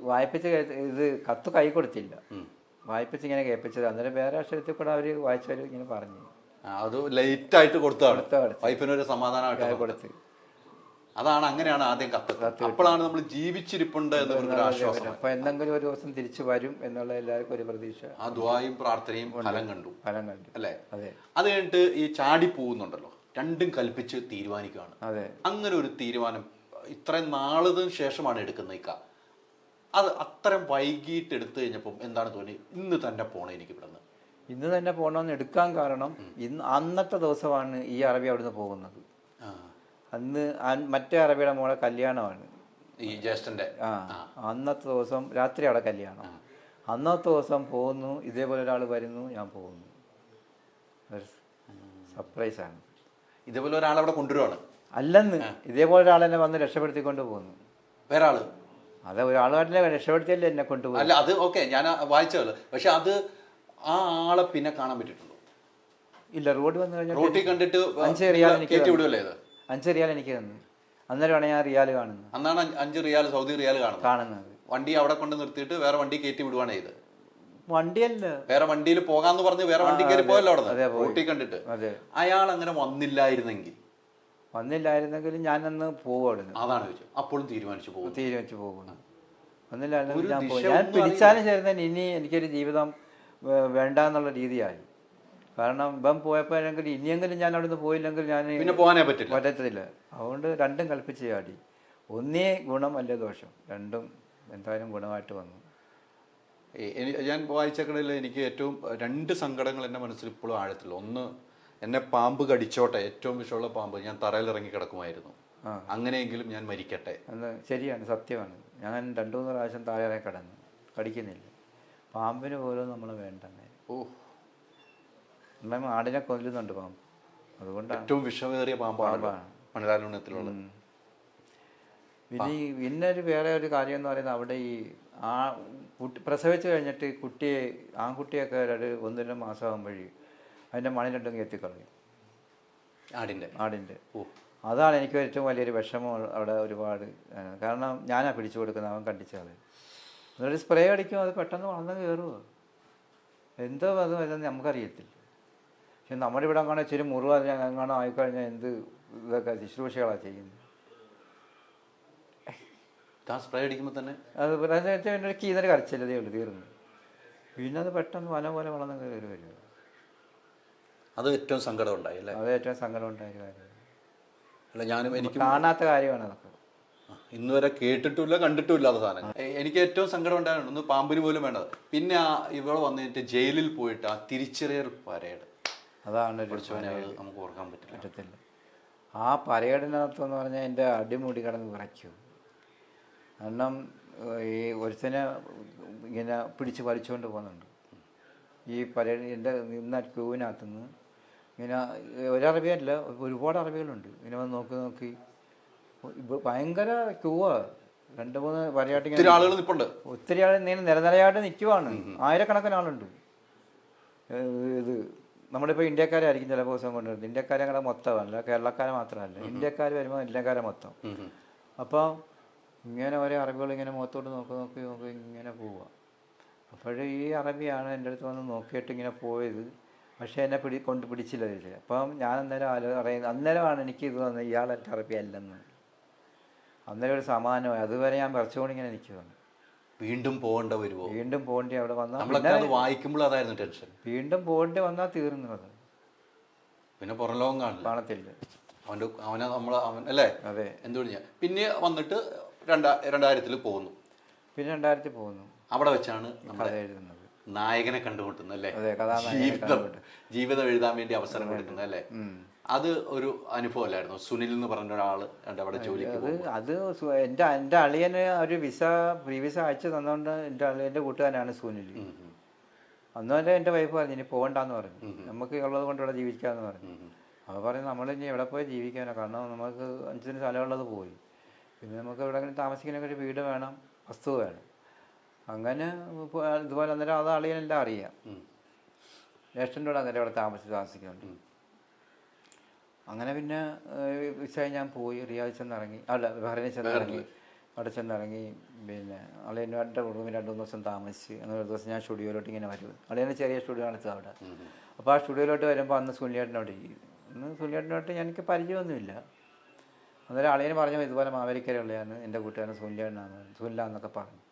വായിപ്പിച്ച് ഇത് കത്ത് കൈ കൊടുത്തില്ല, വായിപ്പിച്ച് ഇങ്ങനെ കേൾപ്പിച്ചത്. അന്നേരം വേറെ അക്ഷരത്തിൽ കൂടെ അവർ വായിച്ചവർ ഇങ്ങനെ പറഞ്ഞു. അത് ലേറ്റായിട്ട് കൊടുത്താണ് വൈഫിനൊരു സമാധാനമായിട്ട് കൊടുത്ത്. അതാണ്, അങ്ങനെയാണ് ആദ്യം കത്ത്. അപ്പോഴാണ് നമ്മൾ ജീവിച്ചിരിപ്പുണ്ട് എന്നൊരു ആശ്വാസം. അപ്പൊ എന്തെങ്കിലും ഒരു ദിവസം തിരിച്ചു വരും എന്നുള്ള എല്ലാവർക്കും ഒരു പ്രതീക്ഷ. ആ ദുആയും പ്രാർത്ഥനയും ഫലം കണ്ടു അല്ലേ? അതെ. അത് കഴിഞ്ഞിട്ട് ഈ ചാടി പോകുന്നുണ്ടല്ലോ, രണ്ടും കൽപ്പിച്ച് തീരുമാനിക്കുകയാണ്. അതെ. അങ്ങനെ ഒരു തീരുമാനം ഇത്രയും നാളിന് ശേഷമാണ് എടുക്കുന്ന ഇക്ക. അത് അത്രയും വൈകിട്ട് എടുത്തു കഴിഞ്ഞപ്പം എന്താണ് തോന്നി, ഇന്ന് തന്നെ പോണേ എനിക്ക് ഇവിടുന്ന്? ഇന്ന് തന്നെ പോകണമെന്ന് എടുക്കാൻ കാരണം അന്നത്തെ ദിവസമാണ് ഈ അറബി അവിടുന്ന് പോകുന്നത്. അന്ന് മറ്റേ അറബിയുടെ മോളെ കല്യാണമാണ്, ഈ ജ്യേഷ്ഠന്റെ. അന്നത്തെ ദിവസം രാത്രി അവിടെ കല്യാണം. അന്നത്തെ ദിവസം പോകുന്നു, ഇതേപോലെ ഒരാൾ വരുന്നു, ഞാൻ പോകുന്നു. സർപ്രൈസാണ്. ഇതേപോലെ ഒരാളവിടെ കൊണ്ടുവരുവാണ്? അല്ലെന്ന്, ഇതേപോലെ ഒരാളെന്നെ വന്ന് രക്ഷപ്പെടുത്തിക്കൊണ്ട് പോകുന്നു. വേറെ ആള്? അത് ഒരാളുമായിട്ടല്ലേ രക്ഷപ്പെടുത്തിയല്ലേ എന്നെ കൊണ്ടുപോകും. അല്ല, അത് ഓക്കെ, ഞാൻ വായിച്ചല്ലോ. പക്ഷെ അത് ആ ആളെ പിന്നെ കാണാൻ പറ്റിയിട്ടുണ്ടോ? ഇല്ല. റോഡ് വന്നു കഴിഞ്ഞാൽ റോട്ടിൽ കണ്ടിട്ട് 5 റിയാൽ എനിക്ക് വിടുവല്ലേ? 5 റിയാൽ എനിക്ക് തന്നു. അന്നേരമാണ് ഞാൻ റിയാൽ കാണുന്നത്. അന്നാണ് 5 റിയാൽ സൗദി റിയാൽ കാണുന്നത്. വണ്ടി അവിടെ കൊണ്ട് നിർത്തിയിട്ട് വേറെ വണ്ടി കയറ്റി വിടുവാണ് ചെയ്ത്. വണ്ടിയല്ല, വേറെ വണ്ടിയിൽ പോകാന്ന് പറഞ്ഞ് വേറെ വണ്ടി കയറി പോയല്ലോ അവിടെ റോട്ടിൽ കണ്ടിട്ട്. അയാൾ അങ്ങനെ വന്നില്ലായിരുന്നെങ്കിൽ ഞാൻ അന്ന് പോവുകയായിരുന്നു. അതാണ് ചോദിച്ചത്. അപ്പോഴും തീരുമാനിച്ചു പോകുന്നു. വന്നില്ലായിരുന്നെങ്കിൽ ഞാൻ പോയി. ഞാൻ പിടിച്ചാലും ചേരുന്നതിന് ഇനി എനിക്കൊരു ജീവിതം വേണ്ട എന്നുള്ള രീതിയായി. കാരണം ഇപ്പം പോയപ്പോഴെങ്കിൽ ഇനിയെങ്കിലും ഞാൻ അവിടെ നിന്ന് പോയില്ലെങ്കിൽ ഞാൻ പിന്നെ പോകാനേ പറ്റത്തില്ല. അതുകൊണ്ട് രണ്ടും കൽപ്പിച്ച് ചാടി. ഒന്നേ ഗുണം അല്ലേ ദോഷം, രണ്ടും എന്തായാലും ഗുണമായിട്ട് വന്നു. ഞാൻ വായിച്ചേക്കണതിൽ എനിക്ക് ഏറ്റവും 2 സങ്കടങ്ങൾ എൻ്റെ മനസ്സിൽ ഇപ്പോഴും ആഴത്തില്ല. ഒന്ന്, എന്നെ പാമ്പ് കടിച്ചോട്ടെ, ഏറ്റവും വിഷമുള്ള പാമ്പ്, ഞാൻ തറയിൽ ഇറങ്ങി കിടക്കുമായിരുന്നു, അങ്ങനെയെങ്കിലും ഞാൻ മരിക്കട്ടെ. ശരിയാണ്, സത്യമാണ്. ഞാൻ 2-3 പ്രാവശ്യം താഴെ കിടന്നു, കടിക്കുന്നില്ല. പാമ്പിന് പോലും നമ്മൾ വേണ്ട. ആടിനെ കൊല്ലുന്നുണ്ട് പാമ്പ്, അതുകൊണ്ടാണ് ഏറ്റവും വിഷമേറിയ പാമ്പാണ് മണലാലുണ്ണത്തിലുള്ളത്. പിന്നെ വേറെ ഒരു കാര്യം എന്ന് പറയുന്നത്, അവിടെ ഈ പ്രസവിച്ച് കഴിഞ്ഞിട്ട് ആൺകുട്ടിയൊക്കെ 1-2 മാസമാകുമ്പോഴേ അതിൻ്റെ മണി 2 എത്തിക്കളയും, ആടിൻ്റെ. അതാണ് എനിക്ക് ഏറ്റവും വലിയൊരു വിഷമം അവിടെ ഒരുപാട്. കാരണം ഞാനാ പിടിച്ചു കൊടുക്കുന്നത്, അവൻ കണ്ടിച്ചാൽ. എന്നിട്ട് സ്പ്രേ അടിക്കും, അത് പെട്ടെന്ന് വളർന്ന് കയറുമോ എന്തോ അത് വരുന്നത് നമുക്കറിയത്തില്ല. പക്ഷെ നമ്മുടെ ഇവിടെ കാണാൻ ഇച്ചിരി മുറിവ് എങ്ങാണോ ആയിക്കഴിഞ്ഞാൽ എന്ത് ഇതൊക്കെ ശുശ്രൂഷകളാണ് ചെയ്യുന്നത്. സ്പ്രേ അടിക്കുമ്പോൾ തന്നെ അത് എൻ്റെ കീന്നൊരു കരച്ചില്ലതേ ഉള്ളൂ, തീർന്നു. പിന്നെ അത് പെട്ടെന്ന് വല പോലെ വളർന്ന് കയറി വരും. അത് ഏറ്റവും സങ്കടം ഉണ്ടായി അല്ലേ? അത് ഏറ്റവും സങ്കടം ഉണ്ടായ കാര്യം. അല്ല, ഞാനും എനിക്ക് കാണാത്ത കാര്യമാണ് അതൊക്കെ. ഇന്ന് വരെ കേട്ടിട്ടില്ല കണ്ടിട്ടുമില്ലാത്ത സാധനം. എനിക്ക് ഏറ്റവും സങ്കടം ഉണ്ടായിരുന്നു, ഒന്ന് പാമ്പിന് പോലും വേണ്ടത്. പിന്നെ ഇവിടെ വന്നിട്ട് ജയിലിൽ പോയിട്ട് ആ തിരിച്ചറിയൽ പരേഡ്, അതാണ് നമുക്ക് ഓർക്കാൻ പറ്റത്തില്ല. ആ പരേഡിനകത്തെന്ന് പറഞ്ഞാൽ എൻ്റെ അടിമുടി കിടന്ന് വിറയ്ക്കും. കാരണം ഈ ഒരുത്തനെ ഇങ്ങനെ പിടിച്ച് വലിച്ചുകൊണ്ട് പോകുന്നുണ്ട് ഈ പരേഡ്. എൻ്റെ നിന്ന ക്യൂവിനകത്തുനിന്ന് ഇങ്ങനെ ഒരറബിയല്ല, ഒരുപാട് അറബികളുണ്ട്. ഇങ്ങനെ വന്ന് നോക്കി ഭയങ്കര ക്യൂവാണ്. 2-3 പരയാട്ടിങ്ങനെ ഒത്തിരി ആൾ ഇങ്ങനെ നിരനിരയായിട്ട് നിൽക്കുവാണ്. ആയിരക്കണക്കിന് ആളുണ്ട്. ഇത് നമ്മളിപ്പോൾ ഇന്ത്യക്കാരായിരിക്കും ചിലപ്പോൾ ദിവസം കൊണ്ടുവരുന്നത്. ഇന്ത്യക്കാരെ കൂടെ മൊത്തമല്ല, കേരളക്കാരെ മാത്രമല്ല, ഇന്ത്യക്കാർ വരുമ്പോൾ ഇന്ത്യക്കാരെ മൊത്തം. അപ്പോൾ ഇങ്ങനെ ഓരോ അറബികൾ ഇങ്ങനെ മുഖത്തോട്ട് നോക്കി ഇങ്ങനെ പോവുക. അപ്പോഴേ ഈ അറബിയാണ് എൻ്റെ അടുത്ത് വന്ന് നോക്കിയിട്ട് ഇങ്ങനെ പോയത്. പക്ഷേ എന്നെ പിടിച്ചില്ല ഇതിൽ. അപ്പം ഞാൻ അന്നേരമാണ് എനിക്ക് ഇത് വന്നത്, ഇയാളെൻ്റെ അറബി അല്ലെന്ന്. അന്നേരം ഒരു സമാധാനമായി. അതുവരെ ഞാൻ വിറച്ചുകൊണ്ട് ഇങ്ങനെ നിൽക്കുകയാണ്. വീണ്ടും പോകേണ്ട വരുമോ, വീണ്ടും പോകേണ്ടി അവിടെ വന്നാൽ വായിക്കുമ്പോൾ അതായിരുന്നു ടെൻഷൻ. വീണ്ടും പോകേണ്ടി വന്നാൽ തീർന്നു. അത് പിന്നെ പുറം ലോകം കാണത്തില്ല അവൻ അല്ലേ? അതെ. എന്തുകൊണ്ട് പിന്നെ വന്നിട്ട് 2000 പോകുന്നു. പിന്നെ 2000 പോകുന്നു. അവിടെ വെച്ചാണ് കഥ എഴുതുന്നത്, നായകനെ കണ്ടുമുട്ടുന്നത് അല്ലേ? ജീവിതം എഴുതാൻ വേണ്ടി അവസരം കൊടുക്കുന്നത് അല്ലേ? അത് ഒരു അനുഭവം അല്ലായിരുന്നു? സുനിൽ എന്ന് പറഞ്ഞ ഒരാൾ അവിടെ ജോലിക്ക് അത് എൻ്റെ അളിയന് ഒരു ഫ്രീ വിസ അയച്ചു തന്നുകൊണ്ട് എൻ്റെ കൂട്ടുകാരനാണ് സുനിൽ. അന്ന് തന്നെ എൻ്റെ വൈഫ് പറഞ്ഞു ഇനി പോകണ്ടെന്ന് പറഞ്ഞു, നമുക്ക് ഉള്ളത് കൊണ്ട് ഇവിടെ ജീവിക്കാമെന്ന് പറഞ്ഞു. അപ്പോൾ പറഞ്ഞു നമ്മളിനി എവിടെ പോയി ജീവിക്കാനോ, കാരണം നമുക്ക് 5 സെന്റ് സ്ഥലമുള്ളത് പോയി. പിന്നെ നമുക്ക് എവിടെയെങ്കിലും താമസിക്കാനൊക്കെ ഒരു വീട് വേണം, വസ്തു വേണം. അങ്ങനെ ഇതുപോലെ അന്നേരം അത് അളിയനെല്ലാം അറിയാം. ജ്യേഷ്ഠൻ്റെ കൂടെ അന്നേരം അവിടെ താമസിക്കുന്നുണ്ട്. അങ്ങനെ പിന്നെ വിസ ഞാൻ പോയി, റിയാദിൽ ചെന്നിറങ്ങി, ബഹ്റൈനിൽ ചെന്നിറങ്ങി. അവിടെ ചെന്നിറങ്ങി. പിന്നെ അളിയൻ്റെ റൂമിൽ 2-3 ദിവസം താമസിച്ച്. അങ്ങനെ ഒരു ദിവസം ഞാൻ സ്റ്റുഡിയോയിലോട്ട് ഇങ്ങനെ വരും. അളിയന് ചെറിയ സ്റ്റുഡിയോ നടത്തുക അവിടെ. അപ്പോൾ ആ സ്റ്റുഡിയോയിലോട്ട് വരുമ്പോൾ അന്ന് സുനിലേട്ടനോട് ഇരിക്കും. അന്ന് സുനിലേട്ടനോട്ട് എനിക്ക് പരിചയമൊന്നുമില്ല. അന്നേരം അളിയന് പറഞ്ഞു ഇതുപോലെ മാവേലിക്കരയുള്ളതാണ് എൻ്റെ കൂട്ടുകാരൻ സുനിലാന്നൊക്കെ പറഞ്ഞു.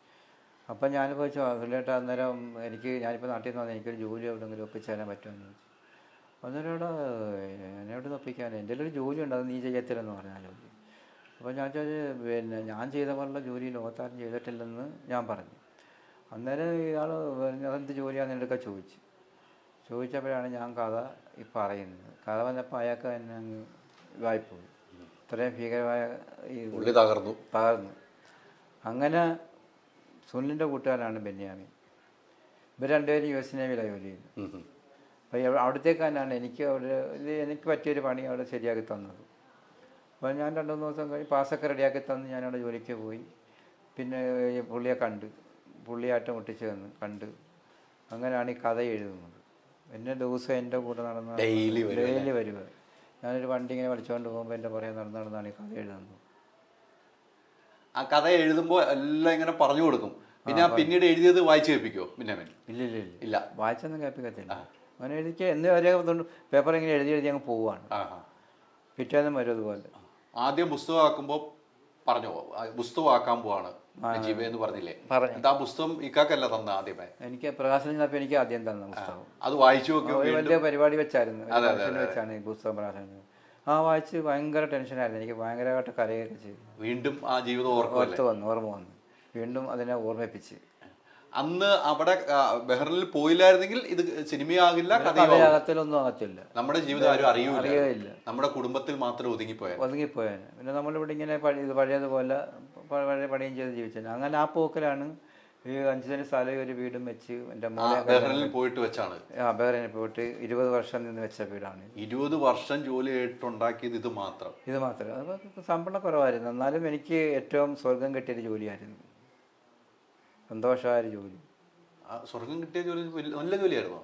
അപ്പം ഞാൻ ചോദിച്ചു സുനിലേട്ട അന്നേരം ഞാനിപ്പോൾ നാട്ടിൽ നിന്ന് വന്നാൽ എനിക്കൊരു ജോലി എവിടെയെങ്കിലും ഒപ്പിച്ച് തരാൻ പറ്റുമെന്ന് ചോദിച്ചു. അന്നേരം എന്നെ എവിടെ നിന്ന് ഒപ്പിക്കാൻ എൻ്റെ ഒരു ജോലി ഉണ്ട്, അത് നീ ചെയ്യത്തില്ലെന്ന് പറഞ്ഞു ആ ജോലി. അപ്പോൾ ഞാൻ ചോദിച്ചു പിന്നെ ഞാൻ ചെയ്ത പോലുള്ള ജോലി ലോകത്താരും ചെയ്തിട്ടില്ലെന്ന് ഞാൻ പറഞ്ഞു. അന്നേരം ഇയാൾ അതെന്ത് ജോലിയാണെന്ന് എന്നൊക്കെ ചോദിച്ചപ്പോഴാണ് ഞാൻ കഥ പറയുന്നത്. കഥ വന്നപ്പോൾ അയാൾക്ക് എന്നെ അങ്ങ് ഇതായിപ്പോയി. ഇത്രയും ഭീകരമായ ഈ തകർന്നു. അങ്ങനെ സുനിലിൻ്റെ കൂട്ടുകാരനാണ് ബെന്യാമിൻ. ഇവർ രണ്ടുപേരും US നേവിയിലാണ് ജോലി ചെയ്യുന്നത്. അപ്പോൾ അവിടത്തേക്ക് തന്നെയാണ് എനിക്ക് പറ്റിയൊരു പണി അവിടെ ശരിയാക്കി തന്നത്. അപ്പോൾ ഞാൻ 2-3 ദിവസം കഴിഞ്ഞ് പാസ്സൊക്കെ റെഡിയാക്കി തന്ന് ഞാനവിടെ ജോലിക്ക് പോയി. പിന്നെ പുള്ളിയെ പുള്ളിയായിട്ട് മുട്ടിച്ച് കണ്ട് അങ്ങനെയാണ് ഈ കഥ എഴുതുന്നത്. പിന്നെ ദിവസം എൻ്റെ കൂടെ നടന്ന ഡെയിലി വരുക. ഞാനൊരു വണ്ടി ഇങ്ങനെ വലിച്ചുകൊണ്ട് പോകുമ്പോൾ എൻ്റെ പുറകെ നടന്നാണ് ഈ കഥ എഴുതുന്നത്. ആ കഥ എഴുതുമ്പോൾ എല്ലാം ഇങ്ങനെ പറഞ്ഞു കൊടുക്കും. പിന്നെ പിന്നീട് എഴുതിയത് വായിച്ചു കേൾപ്പിക്കോ? പിന്നെ ഇല്ല വായിച്ചൊന്നും കേൾപ്പിക്കത്തില്ല. അങ്ങനെ എന്ന് വരെ പേപ്പർ ഇങ്ങനെ എഴുതി അങ്ങ് പോവുകയാണ്. പിറ്റേന്നും വരും അതുപോലെ. ആദ്യം പുസ്തകമാക്കുമ്പോൾ പറഞ്ഞോ പുസ്തകമാക്കാൻ പോവാണ് എന്ന് പറഞ്ഞില്ലേ? എന്താ പുസ്തകം ഇക്കാക്കല്ല തന്ന ആദ്യമേ? എനിക്ക് പ്രകാശനം ചെന്നപ്പോൾ എനിക്ക് ആദ്യം തന്ന പുസ്തകം അത് വായിച്ചു നോക്കി. വലിയ പരിപാടി വെച്ചായിരുന്നു, വെച്ചാണ് ഈ പുസ്തകം പ്രകാശനം. വായിച്ച് ഭയങ്കര ടെൻഷനായിരുന്നു. എനിക്ക് ഭയങ്കരമായിട്ട് കരയൊക്കെ ചെയ്തു. വീണ്ടും ആ ജീവിതം ഓർമ്മ വന്നു. വീണ്ടും അതിനെ ഓർമ്മിപ്പിച്ച്. അന്ന് അവിടെ ബഹ്റിനിൽ പോയില്ലായിരുന്നെങ്കിൽ ഇത് സിനിമയാകില്ല, കഥയാകത്തിലൊന്നും ആകത്തില്ല. നമ്മുടെ ജീവിതം ആരും അറിയില്ല. നമ്മുടെ കുടുംബത്തിൽ മാത്രം ഒതുങ്ങിപ്പോയാൽ. പിന്നെ നമ്മളിവിടെ ഇങ്ങനെ പഴയതുപോലെ പണിയും ചെയ്ത് ജീവിച്ചത്. അങ്ങനെ ആ പോക്കിലാണ് ഈ 5 സെന്റ് സ്ഥലം ഒരു വീടും വെച്ച് എൻ്റെ ബഹ്റിനിൽ പോയിട്ട് വെച്ചാണ്. ബഹ്റിനിൽ പോയിട്ട് 20 വർഷം നിന്ന് വെച്ച വീടാണ്. 20 വർഷം ജോലി ആയിട്ടുണ്ടാക്കിയത് ഇത് മാത്രം. അത് ശമ്പളം കുറവായിരുന്നു. എന്നാലും എനിക്ക് ഏറ്റവും സ്വർഗം കിട്ടിയൊരു ജോലിയായിരുന്നു. സന്തോഷമായൊരു ജോലി. സ്വർഗം കിട്ടിയ ജോലി നല്ല ജോലിയായിരുന്നോ?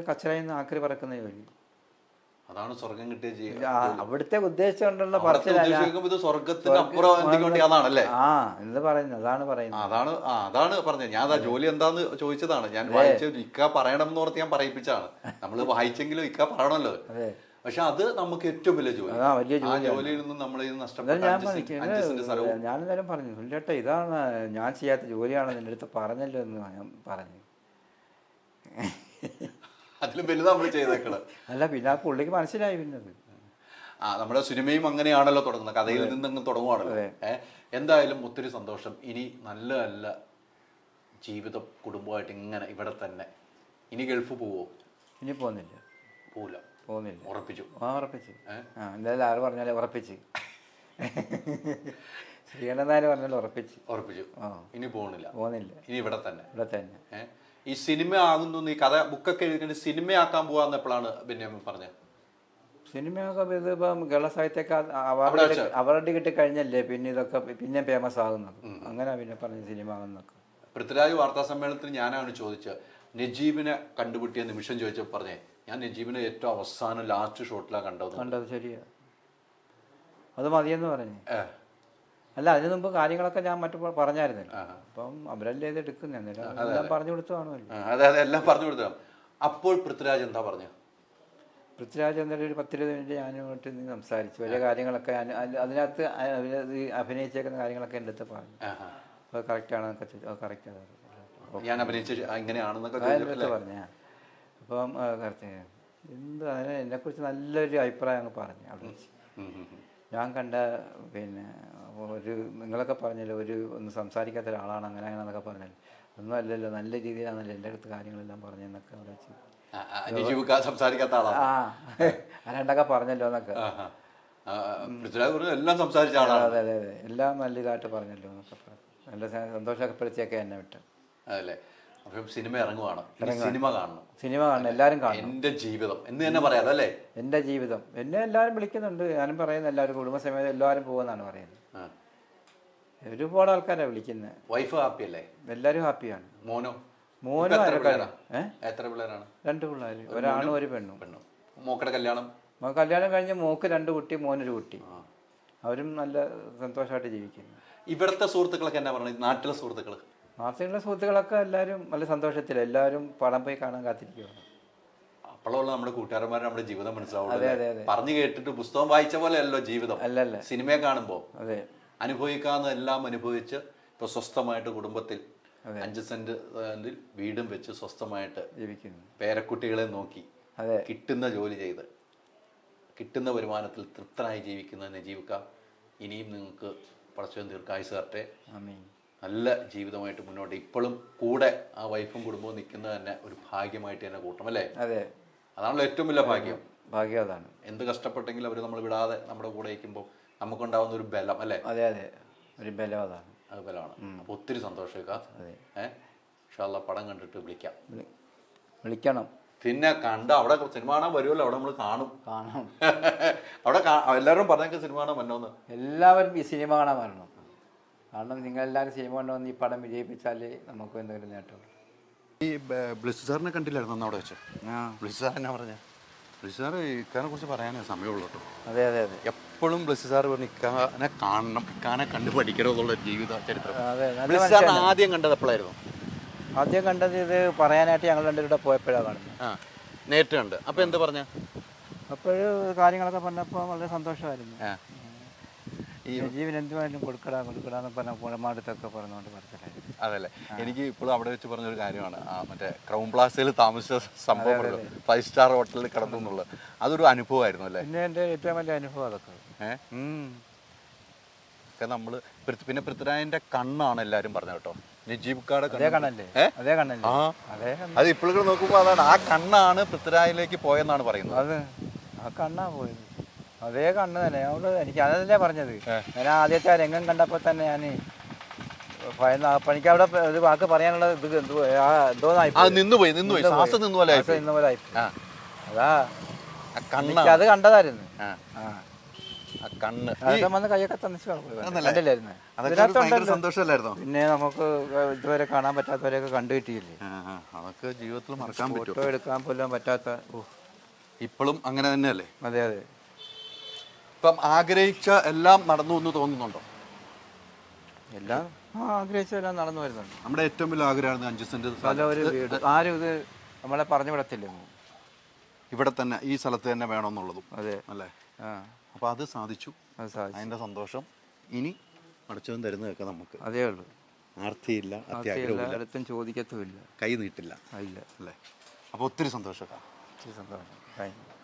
കച്ചറയിൽ നിന്ന് ആക്രി പറക്കുന്ന ജോലി. അതാണ് സ്വർഗം കിട്ടിയ അവിടുത്തെ ഉദ്ദേശിച്ചുകൊണ്ടുള്ള എന്ന് പറയുന്നത്. അതാണ് പറഞ്ഞത്. ഞാൻ ജോലി എന്താന്ന് ചോദിച്ചതാണ്. ഞാൻ വായിച്ച ഇക്ക പറയണം എന്ന് ഓർത്ത് ഞാൻ പറയിപ്പിച്ചാണ്. നമ്മള് വായിച്ചെങ്കിലും ഇക്ക പറയണല്ലോ. പക്ഷെ അത് നമുക്ക് ഏറ്റവും വലിയ ജോലി. ആ ജോലിയിൽ നിന്നും നമ്മളെ ഞാനെന്തായാലും പറഞ്ഞു ചേട്ടാ ഇതാണ് ഞാൻ ചെയ്യാത്ത ജോലിയാണ് നിന്റെ അടുത്ത് പറഞ്ഞല്ലോ എന്ന് ഞാൻ പറഞ്ഞു. അതിലും വലുത് നമ്മൾ ചെയ്തേക്കണം. അല്ല പിന്നെ ആ പുള്ളിക്ക് മനസ്സിലായി. പിന്നത് നമ്മുടെ സിനിമയും അങ്ങനെയാണല്ലോ തുടങ്ങുന്നത്. കഥയിൽ നിന്നങ്ങ് തുടങ്ങുവാണല്ലോ. എന്തായാലും ഒത്തിരി സന്തോഷം. ഇനി നല്ല നല്ല ജീവിതം കുടുംബമായിട്ട് ഇങ്ങനെ ഇവിടെ തന്നെ. ഇനി ഗൾഫ് പോവോ? ഇനി പോകുന്നില്ല. ഉറപ്പിച്ചു. എന്തായാലും ആര് പറഞ്ഞാലും ഉറപ്പിച്ച്. ശ്രീകണ്ഠൻ നായർ പറഞ്ഞാലും ഉറപ്പിച്ചു. ഇനി പോകുന്നില്ല. ഇനി ഇവിടെ തന്നെ. ഈ സിനിമ ആകുന്നു, ഈ കഥ ബുക്കൊക്കെ എഴുതിയിട്ട് സിനിമയാക്കാൻ പോവാന്ന് എപ്പോഴാണ് ബെന്യാമിൻ പറഞ്ഞത്? സിനിമയൊക്കെ ഇതിപ്പം കേരള സാഹിത്യ അവാർഡ് കിട്ടിക്കഴിഞ്ഞല്ലേ പിന്നെ ഇതൊക്കെ പിന്നെ ഫേമസ് ആകുന്നത്. അങ്ങനെ പിന്നെ പറഞ്ഞ സിനിമ ആകുന്നൊക്കെ. പൃഥ്വിരാജ് വാർത്താ സമ്മേളനത്തിൽ ഞാനാണ് ചോദിച്ചത്, നജീബിനെ കണ്ടുപിട്ടിയ നിമിഷം ചോദിച്ചപ്പോൾ പറഞ്ഞേ ഞാൻ നജീബിനെ ഏറ്റവും അവസാനം ലാസ്റ്റ് ഷോട്ടിലാണ് കണ്ടത്. ശരിയാ, അത് മതിയെന്ന് പറഞ്ഞു. അല്ല അതിന് മുമ്പ് കാര്യങ്ങളൊക്കെ ഞാൻ പറഞ്ഞായിരുന്നല്ലോ. അപ്പം അവരല്ലേ ഇത് എടുക്കുന്നത്, എല്ലാം പറഞ്ഞു കൊടുത്തതാണല്ലോ. അതെ എല്ലാം പറഞ്ഞു കൊടുത്തു. അപ്പോൾ പൃഥ്വിരാജ് എന്താ പറഞ്ഞു? പൃഥ്വിരാജ് എന്തായാലും ഒരു 10-20 മിനിറ്റ് ഞാനുമായിട്ട് സംസാരിച്ചു. വലിയ കാര്യങ്ങളൊക്കെ അതിനകത്ത് അഭിനയിച്ചേക്കുന്ന കാര്യങ്ങളൊക്കെ എൻ്റെ അടുത്ത് പറഞ്ഞു. അപ്പോൾ കറക്റ്റാണെന്നൊക്കെ ചോദിച്ചു. കറക്റ്റാണ് ഞാൻ അഭിനയിച്ച ഇങ്ങനെയാണെന്നൊക്കെ പറഞ്ഞ. അപ്പം കറക്റ്റ് അതിനെ എന്നെക്കുറിച്ച് നല്ലൊരു അഭിപ്രായം അങ്ങ് പറഞ്ഞു അവിടെ വെച്ച്. ഞാൻ കണ്ട പിന്നെ നിങ്ങളൊക്കെ പറഞ്ഞല്ലോ ഒന്ന് സംസാരിക്കാത്ത ഒരാളാണ് അങ്ങനെയാണെന്നൊക്കെ പറഞ്ഞല്ലോ. ഒന്നും അല്ലല്ലോ, നല്ല രീതിയിലാണല്ലോ എൻ്റെ അടുത്ത് കാര്യങ്ങളെല്ലാം പറഞ്ഞെന്നൊക്കെ അവിടെ വെച്ച്. സംസാരിക്കാത്ത ആളാണ് ആരാണ്ടൊക്കെ പറഞ്ഞല്ലോ എന്നൊക്കെ. എല്ലാം സംസാരിച്ച ആളാണ്. അതെ എല്ലാം നല്ല ഇതായിട്ട് പറഞ്ഞല്ലോ എന്നൊക്കെ പറഞ്ഞു. നല്ല സന്തോഷപ്പെടുത്തിയൊക്കെ എന്നെ വിട്ടു. അതല്ലേ. അപ്പം സിനിമ ഇറങ്ങുവാണ്, സിനിമ കാണണം. എല്ലാവരും കാണണം. എൻ്റെ ജീവിതം എന്ന് തന്നെ പറയാം അല്ലേ? എൻ്റെ ജീവിതം എന്നെ എല്ലാവരും വിളിക്കുന്നുണ്ട്. ഞാനും പറയുന്നത് എല്ലാവരും കുടുംബസമേതം എല്ലാവരും പോകുമെന്നാണ് പറയുന്നത്. ഒരുപാട് ആൾക്കാരാണ് വിളിക്കുന്നത്. വൈഫ് ഹാപ്പി അല്ലേ? എല്ലാവരും ഹാപ്പിയാണ്. മോനും എത്ര പിള്ളേരാണ്? 2 പിള്ളേർ, ഒരാണും ഒരു പെണ്ണും. മോക്കടെ കല്യാണം കഴിഞ്ഞ് മോക്ക് 2 കുട്ടി, മോനൊരു കുട്ടി. അവരും നല്ല സന്തോഷമായിട്ട് ജീവിക്കുന്നു. ഇവിടുത്തെ സുഹൃത്തുക്കളൊക്കെ എന്നാ പറയുന്നത്, നാട്ടിലെ സുഹൃത്തുക്കൾ? നാട്ടിലുള്ള സുഹൃത്തുക്കളൊക്കെ എല്ലാവരും നല്ല സന്തോഷത്തിൽ, എല്ലാവരും പടം പോയി കാണാൻ കാത്തിരിക്കുകയാണ്. അപ്പോഴുള്ള നമ്മുടെ കൂട്ടുകാരന്മാരെ നമ്മുടെ ജീവിതം അതെ മനസ്സിലാവുള്ളൂ. അതെ അതെ. പറഞ്ഞു കേട്ടിട്ട് പുസ്തകം വായിച്ച പോലെ അല്ലോ ജീവിതം. അല്ലല്ല. സിനിമയെ കാണുമ്പോൾ അതെ, അനുഭവിക്കാവുന്നതെല്ലാം അനുഭവിച്ച് ഇപ്പൊ സ്വസ്ഥമായിട്ട് കുടുംബത്തിൽ അതെ. 5 സെന്റ് വീടും വെച്ച് സ്വസ്ഥമായിട്ട് ജീവിക്കുന്നു. പേരക്കുട്ടികളെ നോക്കി അതെ. കിട്ടുന്ന ജോലി ചെയ്ത് കിട്ടുന്ന വരുമാനത്തിൽ തൃപ്തനായി ജീവിക്കുന്ന നജീബ് ക, ഇനിയും നിങ്ങൾക്ക് പടച്ചവൻ ദീർഘായുസ് തരട്ടെ. ആമീൻ. നല്ല ജീവിതമായിട്ട് മുന്നോട്ട് ഇപ്പോഴും കൂടെ ആ വൈഫും കുടുംബവും നിൽക്കുന്നത് തന്നെ ഒരു ഭാഗ്യമായിട്ട് തന്നെ കൂട്ടണം അല്ലേ? അതെ, അതാണല്ലോ ഏറ്റവും വലിയ ഭാഗ്യം. ഭാഗ്യം അതാണ്. എന്ത് കഷ്ടപ്പെട്ടെങ്കിലും അവർ നമ്മൾ വിടാതെ നമ്മുടെ കൂടെ ഇരിക്കുമ്പോൾ നമുക്കുണ്ടാവുന്ന ഒരു ബലം അല്ലേ? അതെ അതെ, ഒരു ബലം അതാണ്. അത് ബലമാണ്. അപ്പോൾ ഒത്തിരി സന്തോഷിക്കാം. അതെ. ഇൻഷാ അല്ലാഹ് പടം കണ്ടിട്ട് വിളിക്കാം. വിളിക്കണം. പിന്നെ കണ്ട അവിടെ സിനിമ കാണാൻ വരുമല്ലോ, അവിടെ നമ്മൾ കാണും. കാണാം. അവിടെ എല്ലാവരും പറഞ്ഞേക്ക് സിനിമ കാണാൻ വന്നോന്ന്. എല്ലാവരും ഈ സിനിമ കാണാൻ വരണം. കാരണം നിങ്ങളെല്ലാവരും സിനിമ കൊണ്ടുവന്ന് ഈ പടം വിജയിപ്പിച്ചാലേ നമുക്ക് എന്തെങ്കിലും നേട്ടമുള്ളൂ. ഈ ബ്ലിസ് സാറിനെ കണ്ടില്ലായിരുന്നു അന്ന് അവിടെ വെച്ച്? ആ, ബ്ലിസ് സാർ എന്നാ പറഞ്ഞ? ബ്ലിസ് സാർ ഇക്കാനെ കുറിച്ച് പറയാനേ സമയമുള്ളൂ കേട്ടോ. അതെ അതെ അതെ. എപ്പോഴും ബ്ലിസ് സാർ പറഞ്ഞ് ഇക്കാനെ കാണണം, ഇക്കാനെ കണ്ടു പഠിക്കണം എന്നുള്ള ജീവിത ചരിത്രം. അതെ, നല്ല ബ്ലിസ് സാറിന് മനുഷ്യനാണ്. ആദ്യം കണ്ടത് എപ്പോഴായിരുന്നു? ആദ്യം കണ്ടത് ഇത് പറയാനായിട്ട് ഞങ്ങൾ രണ്ടുപേരുടെ പോയപ്പോഴാണ് കാണുന്നത്. ആ, നേരിട്ട് കണ്ട്. അപ്പോൾ എന്താ പറഞ്ഞ? അപ്പോൾ കാര്യങ്ങളൊക്കെ പറഞ്ഞപ്പോൾ വളരെ സന്തോഷമായിരുന്നു. ഈ ജീവൻ എന്തുമായാലും കൊടുക്കടാന്ന് പറഞ്ഞ പുഴമാടത്തൊക്കെ പറഞ്ഞുകൊണ്ട് പറഞ്ഞിട്ടുണ്ടായിരുന്നു. അതല്ലേ, എനിക്ക് ഇപ്പോഴും അവിടെ വെച്ച് പറഞ്ഞൊരു കാര്യമാണ്, ആ മറ്റേ ക്രൗൺ പ്ലാസയിൽ താമസിച്ച സംഭവം പറഞ്ഞു, 5 സ്റ്റാർ ഹോട്ടലിൽ കിടന്നു എന്നുള്ളത്. അതൊരു അനുഭവമായിരുന്നു അല്ലേ? പിന്നെ എൻ്റെ ഏറ്റവും വലിയ അനുഭവം അതൊക്കെ. നമ്മൾ പിന്നെ പൃഥ്വിരാജിന്റെ കണ്ണാണ് എല്ലാവരും പറഞ്ഞത് കേട്ടോ. നജീബ് കാടെ അതേ കണ്ണല്ലേ? അതേ കണ്ണല്ലേ? അതേ കണ്ണ്. അത് ഇപ്പോഴും നോക്കുമ്പോൾ അതാണ്, ആ കണ്ണാണ് പൃഥ്വിരാജിലേക്ക് പോയെന്നാണ് പറയുന്നത്. അത് ആ കണ്ണാ പോയത്, അതേ കണ്ണ് തന്നെ. എനിക്ക് അതല്ലേ പറഞ്ഞത്. ഞാൻ ആദ്യത്തെ ആ രംഗം കണ്ടപ്പോൾ തന്നെ ഞാൻ ഭയന്ന്. എനിക്ക് അവിടെ ഒരു വാക്ക് പറയാനുള്ള ഇത് നിന്നുപോയി ശ്വാസം നിന്ന പോലെ ആയിപ്പോയി. അതാ കണ്ണ്, അത് കണ്ടതായിരുന്നു. കണ്ണ് അതൊക്കെ വന്ന് കൈയൊക്കെ തന്നിച്ച് കണ്ടില്ലായിരുന്നു. സന്തോഷമല്ലായിരുന്നോ? പിന്നെ നമുക്ക് ഇതുവരെ കാണാൻ പറ്റാത്തവരെയൊക്കെ കണ്ടു കിട്ടിയില്ലേ? അതൊക്കെ ജീവിതത്തിൽ മറക്കാൻ പറ്റും. ഫോട്ടോ എടുക്കാൻ പോലും പറ്റാത്ത. ഇപ്പോഴും അങ്ങനെ തന്നെയല്ലേ? അതെ അതെ. ഇപ്പം ആഗ്രഹിച്ച എല്ലാം നടന്നു എന്ന് തോന്നുന്നുണ്ടോ? എല്ലാം ആഗ്രഹിച്ചെല്ലാം നടന്നു വരുന്നുണ്ട്. നമ്മുടെ ഏറ്റവും വലിയ ആഗ്രഹമായിരുന്നു 5 സെന്റ് നല്ല ഒരു വീട്. ആരും ഇത് നമ്മളെ പറഞ്ഞു വിടത്തില്ല. ഇവിടെ തന്നെ ഈ സ്ഥലത്ത് തന്നെ വേണമെന്നുള്ളതും. അതെ അല്ലേ? അപ്പോൾ അത് സാധിച്ചു. അതിൻ്റെ സന്തോഷം ഇനി അടച്ചവൻ തരുന്നതൊക്കെ നമുക്ക്. അതേ ഉള്ളൂ. ആർത്തിയില്ല, അത്യാഗ്രഹമില്ല, അടുത്തും ചോദിക്കത്തുമില്ല, കൈ നീട്ടില്ല. ഇല്ല അല്ലേ? അപ്പോൾ ഒത്തിരി സന്തോഷം. ഒത്തിരി സന്തോഷം.